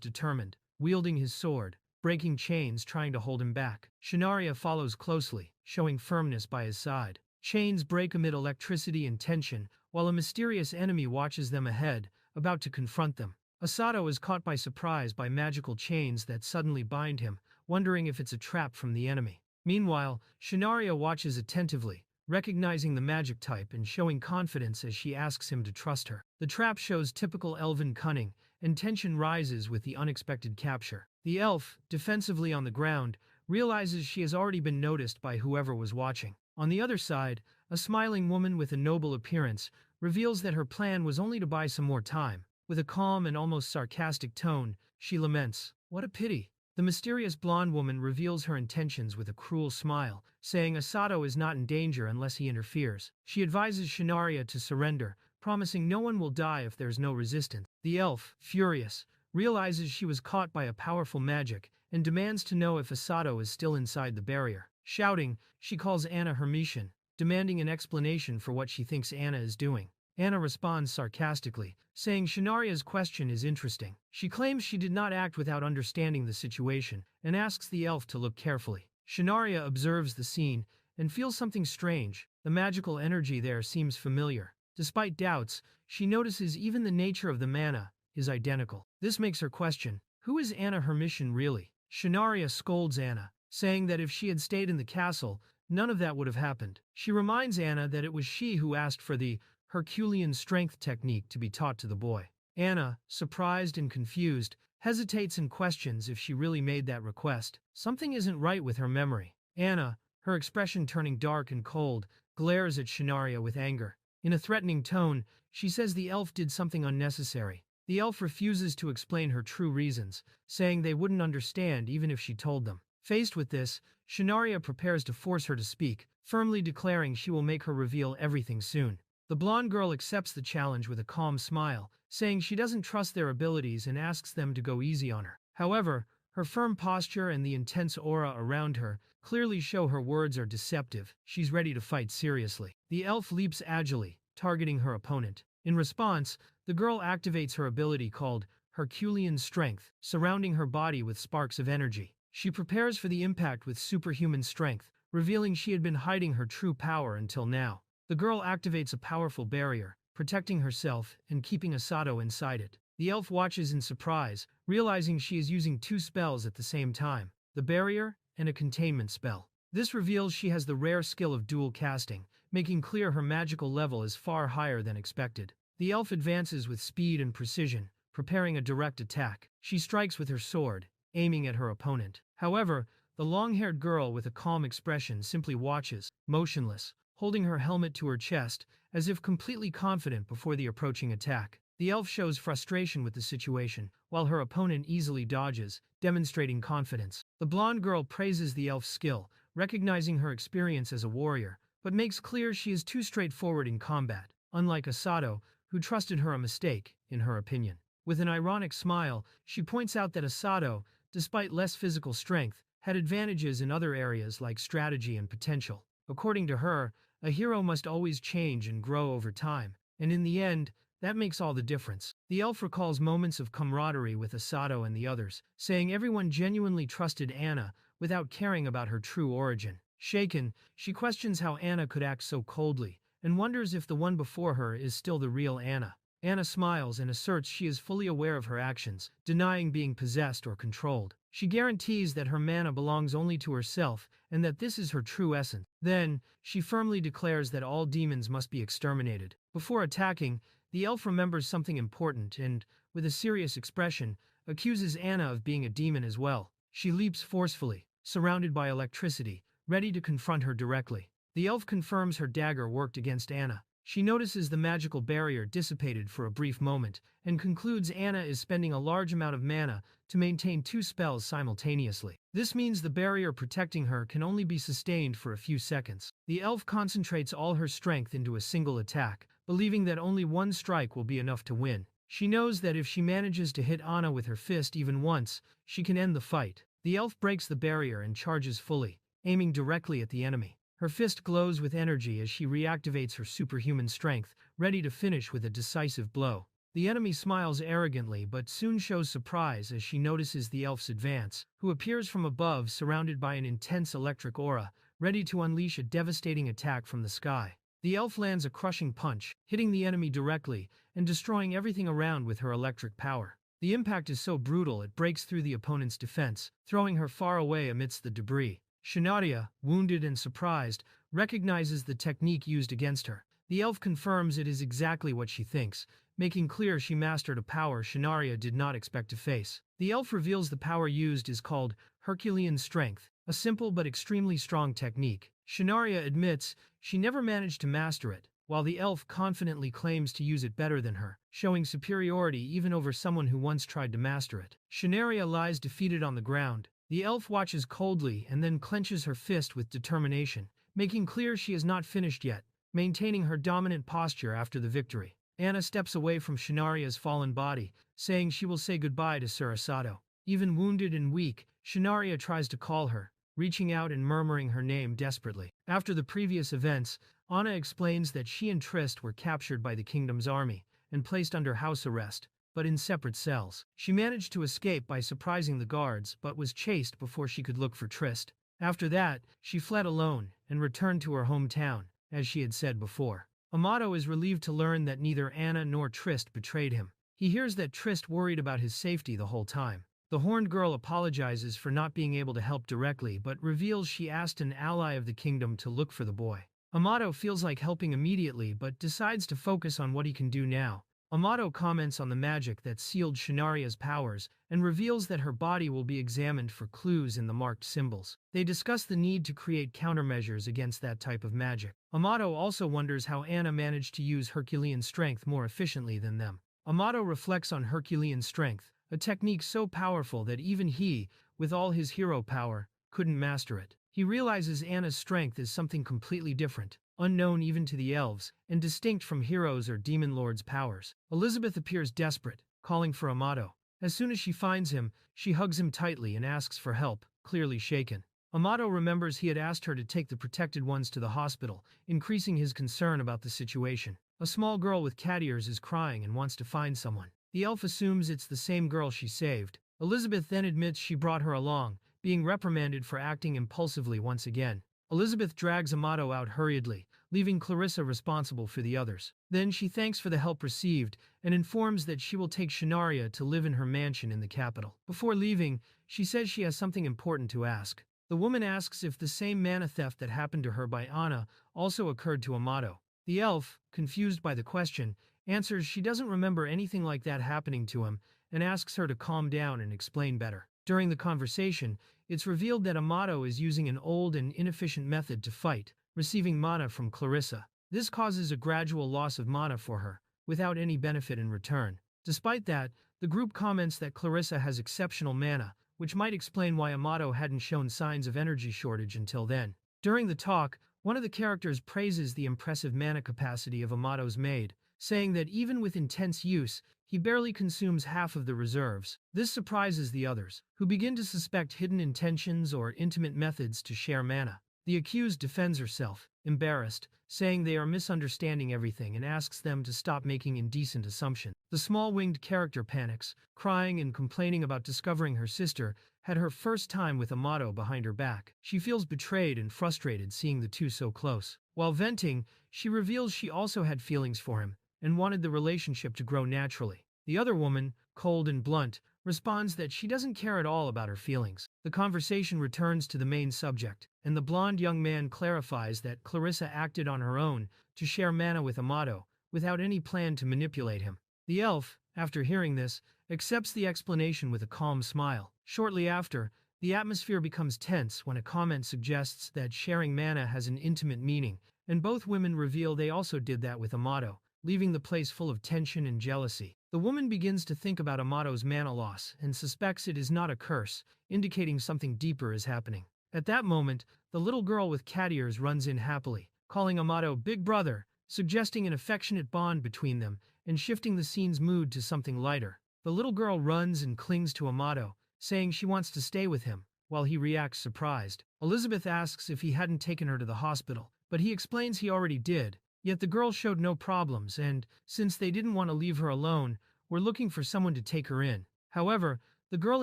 determined, wielding his sword, breaking chains trying to hold him back. Shinaria follows closely, showing firmness by his side. Chains break amid electricity and tension, while a mysterious enemy watches them ahead, about to confront them. Asato is caught by surprise by magical chains that suddenly bind him, wondering if it's a trap from the enemy. Meanwhile, Shinaria watches attentively, recognizing the magic type and showing confidence as she asks him to trust her. The trap shows typical elven cunning, and tension rises with the unexpected capture. The elf, defensively on the ground, realizes she has already been noticed by whoever was watching. On the other side, a smiling woman with a noble appearance reveals that her plan was only to buy some more time. With a calm and almost sarcastic tone, she laments, "What a pity." The mysterious blonde woman reveals her intentions with a cruel smile, saying Asato is not in danger unless he interferes. She advises Shinaria to surrender, promising no one will die if there's no resistance. The elf, furious, realizes she was caught by a powerful magic and demands to know if Asato is still inside the barrier. Shouting, she calls Anna Hermetian, demanding an explanation for what she thinks Anna is doing. Anna responds sarcastically, saying Shinaria's question is interesting. She claims she did not act without understanding the situation and asks the elf to look carefully. Shinaria observes the scene and feels something strange. The magical energy there seems familiar. Despite doubts, she notices even the nature of the mana is identical. This makes her question, who is Anna Hermetian really? Shinaria scolds Anna, saying that if she had stayed in the castle, none of that would have happened. She reminds Anna that it was she who asked for the Herculean strength technique to be taught to the boy. Anna, surprised and confused, hesitates and questions if she really made that request. Something isn't right with her memory. Anna, her expression turning dark and cold, glares at Shinaria with anger. In a threatening tone, she says the elf did something unnecessary. The elf refuses to explain her true reasons, saying they wouldn't understand even if she told them. Faced with this, Shinaria prepares to force her to speak, firmly declaring she will make her reveal everything soon. The blonde girl accepts the challenge with a calm smile, saying she doesn't trust their abilities and asks them to go easy on her. However, Her firm posture and the intense aura around her clearly show her words are deceptive. She's ready to fight seriously. The elf leaps agilely, targeting her opponent. In response, the girl activates her ability called Herculean Strength, surrounding her body with sparks of energy. She prepares for the impact with superhuman strength, revealing she had been hiding her true power until now. The girl activates a powerful barrier, protecting herself and keeping Asado inside it. The elf watches in surprise, realizing she is using two spells at the same time, the barrier and a containment spell. This reveals she has the rare skill of dual casting, making clear her magical level is far higher than expected. The elf advances with speed and precision, preparing a direct attack. She strikes with her sword, aiming at her opponent. However, the long-haired girl with a calm expression simply watches, motionless, holding her helmet to her chest, as if completely confident before the approaching attack. The elf shows frustration with the situation, while her opponent easily dodges, demonstrating confidence. The blonde girl praises the elf's skill, recognizing her experience as a warrior, but makes clear she is too straightforward in combat, unlike Asado, who trusted her a mistake, in her opinion. With an ironic smile, she points out that Asado, despite less physical strength, had advantages in other areas like strategy and potential. According to her, a hero must always change and grow over time, and in the end, that makes all the difference. The elf recalls moments of camaraderie with Asado and the others, saying everyone genuinely trusted Anna without caring about her true origin. Shaken, she questions how Anna could act so coldly, and wonders if the one before her is still the real Anna. Anna smiles and asserts she is fully aware of her actions, denying being possessed or controlled. She guarantees that her mana belongs only to herself and that this is her true essence. Then, she firmly declares that all demons must be exterminated. Before attacking, the elf remembers something important and, with a serious expression, accuses Anna of being a demon as well. She leaps forcefully, surrounded by electricity, ready to confront her directly. The elf confirms her dagger worked against Anna. She notices the magical barrier dissipated for a brief moment and concludes Anna is spending a large amount of mana to maintain two spells simultaneously. This means the barrier protecting her can only be sustained for a few seconds. The elf concentrates all her strength into a single attack, believing that only one strike will be enough to win. She knows that if she manages to hit Anna with her fist even once, she can end the fight. The elf breaks the barrier and charges fully, aiming directly at the enemy. Her fist glows with energy as she reactivates her superhuman strength, ready to finish with a decisive blow. The enemy smiles arrogantly but soon shows surprise as she notices the elf's advance, who appears from above surrounded by an intense electric aura, ready to unleash a devastating attack from the sky. The elf lands a crushing punch, hitting the enemy directly and destroying everything around with her electric power. The impact is so brutal it breaks through the opponent's defense, throwing her far away amidst the debris. Shanaria, wounded and surprised, recognizes the technique used against her. The elf confirms it is exactly what she thinks, making clear she mastered a power Shanaria did not expect to face. The elf reveals the power used is called Herculean Strength, a simple but extremely strong technique. Shanaria admits she never managed to master it, while the elf confidently claims to use it better than her, showing superiority even over someone who once tried to master it. Shanaria lies defeated on the ground. The elf watches coldly and then clenches her fist with determination, making clear she is not finished yet, maintaining her dominant posture after the victory. Anna steps away from Shinaria's fallen body, saying she will say goodbye to Sir Asado. Even wounded and weak, Shinaria tries to call her, reaching out and murmuring her name desperately. After the previous events, Anna explains that she and Trist were captured by the kingdom's army and placed under house arrest, but in separate cells. She managed to escape by surprising the guards, but was chased before she could look for Trist. After that, she fled alone and returned to her hometown, as she had said before. Amato is relieved to learn that neither Anna nor Trist betrayed him. He hears that Trist worried about his safety the whole time. The horned girl apologizes for not being able to help directly but reveals she asked an ally of the kingdom to look for the boy. Amato feels like helping immediately but decides to focus on what he can do now. Amato comments on the magic that sealed Shinaria's powers and reveals that her body will be examined for clues in the marked symbols. They discuss the need to create countermeasures against that type of magic. Amato also wonders how Anna managed to use Herculean strength more efficiently than them. Amato reflects on Herculean strength, a technique so powerful that even he, with all his hero power, couldn't master it. He realizes Anna's strength is something completely different, unknown even to the elves, and distinct from heroes or demon lords' powers. Elizabeth appears desperate, calling for Amato. As soon as she finds him, she hugs him tightly and asks for help, clearly shaken. Amato remembers he had asked her to take the protected ones to the hospital, increasing his concern about the situation. A small girl with cat ears is crying and wants to find someone. The elf assumes it's the same girl she saved. Elizabeth then admits she brought her along, being reprimanded for acting impulsively once again. Elizabeth drags Amato out hurriedly, leaving Clarissa responsible for the others. Then she thanks for the help received and informs that she will take Shanaria to live in her mansion in the capital. Before leaving, she says she has something important to ask. The woman asks if the same mana theft that happened to her by Anna also occurred to Amato. The elf, confused by the question, answers she doesn't remember anything like that happening to him and asks her to calm down and explain better. During the conversation, it's revealed that Amato is using an old and inefficient method to fight, receiving mana from Clarissa. This causes a gradual loss of mana for her, without any benefit in return. Despite that, the group comments that Clarissa has exceptional mana, which might explain why Amato hadn't shown signs of energy shortage until then. During the talk, one of the characters praises the impressive mana capacity of Amato's maid, saying that even with intense use, he barely consumes half of the reserves. This surprises the others, who begin to suspect hidden intentions or intimate methods to share mana. The accused defends herself, embarrassed, saying they are misunderstanding everything and asks them to stop making indecent assumptions. The small-winged character panics, crying and complaining about discovering her sister had her first time with Amato behind her back. She feels betrayed and frustrated seeing the two so close. While venting, she reveals she also had feelings for him and wanted the relationship to grow naturally. The other woman, cold and blunt, responds that she doesn't care at all about her feelings. The conversation returns to the main subject, and the blonde young man clarifies that Clarissa acted on her own to share mana with Amato, without any plan to manipulate him. The elf, after hearing this, accepts the explanation with a calm smile. Shortly after, the atmosphere becomes tense when a comment suggests that sharing mana has an intimate meaning, and both women reveal they also did that with Amato, leaving the place full of tension and jealousy. The woman begins to think about Amato's mana loss and suspects it is not a curse, indicating something deeper is happening. At that moment, the little girl with cat ears runs in happily, calling Amato Big Brother, suggesting an affectionate bond between them and shifting the scene's mood to something lighter. The little girl runs and clings to Amato, saying she wants to stay with him, while he reacts surprised. Elizabeth asks if he hadn't taken her to the hospital, but he explains he already did. Yet the girl showed no problems and, since they didn't want to leave her alone, were looking for someone to take her in. However, the girl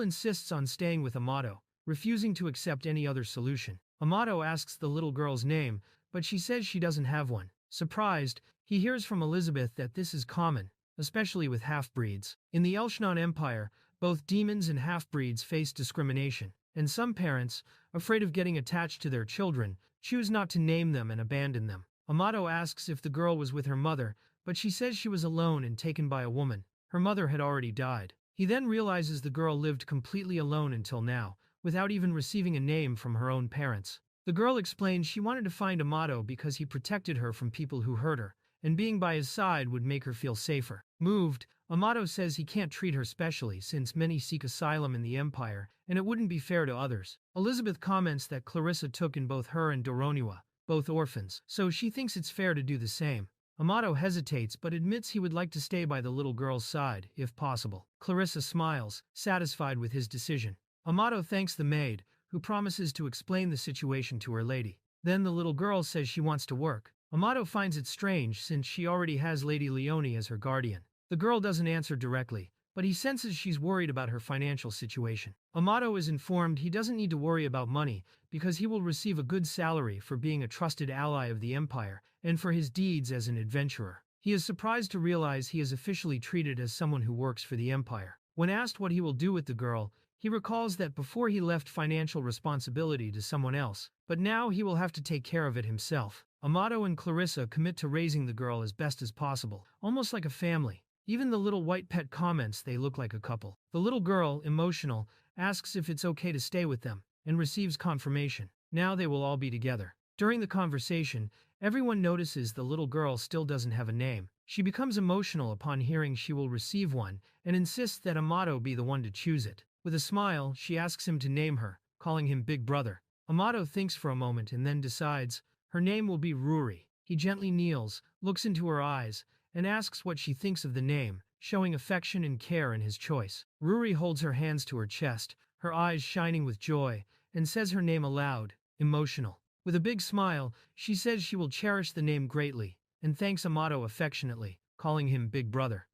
insists on staying with Amato, refusing to accept any other solution. Amato asks the little girl's name, but she says she doesn't have one. Surprised, he hears from Elizabeth that this is common, especially with half-breeds. In the Elshnan Empire, both demons and half-breeds face discrimination, and some parents, afraid of getting attached to their children, choose not to name them and abandon them. Amato asks if the girl was with her mother, but she says she was alone and taken by a woman. Her mother had already died. He then realizes the girl lived completely alone until now, without even receiving a name from her own parents. The girl explains she wanted to find Amato because he protected her from people who hurt her, and being by his side would make her feel safer. Moved, Amato says he can't treat her specially since many seek asylum in the Empire, and it wouldn't be fair to others. Elizabeth comments that Clarissa took in both her and Doronua, both orphans, so she thinks it's fair to do the same. Amato hesitates but admits he would like to stay by the little girl's side, if possible. Clarissa smiles, satisfied with his decision. Amato thanks the maid, who promises to explain the situation to her lady. Then the little girl says she wants to work. Amato finds it strange since she already has Lady Leone as her guardian. The girl doesn't answer directly, but he senses she's worried about her financial situation. Amato is informed he doesn't need to worry about money because he will receive a good salary for being a trusted ally of the Empire and for his deeds as an adventurer. He is surprised to realize he is officially treated as someone who works for the Empire. When asked what he will do with the girl, he recalls that before he left financial responsibility to someone else, but now he will have to take care of it himself. Amato and Clarissa commit to raising the girl as best as possible, almost like a family. Even the little white pet comments they look like a couple. The little girl, emotional, asks if it's okay to stay with them, and receives confirmation. Now they will all be together. During the conversation, everyone notices the little girl still doesn't have a name. She becomes emotional upon hearing she will receive one, and insists that Amato be the one to choose it. With a smile, she asks him to name her, calling him Big Brother. Amato thinks for a moment and then decides her name will be Ruri. He gently kneels, looks into her eyes, and asks what she thinks of the name, showing affection and care in his choice. Ruri holds her hands to her chest, her eyes shining with joy, and says her name aloud, emotional. With a big smile, she says she will cherish the name greatly, and thanks Amato affectionately, calling him Big Brother.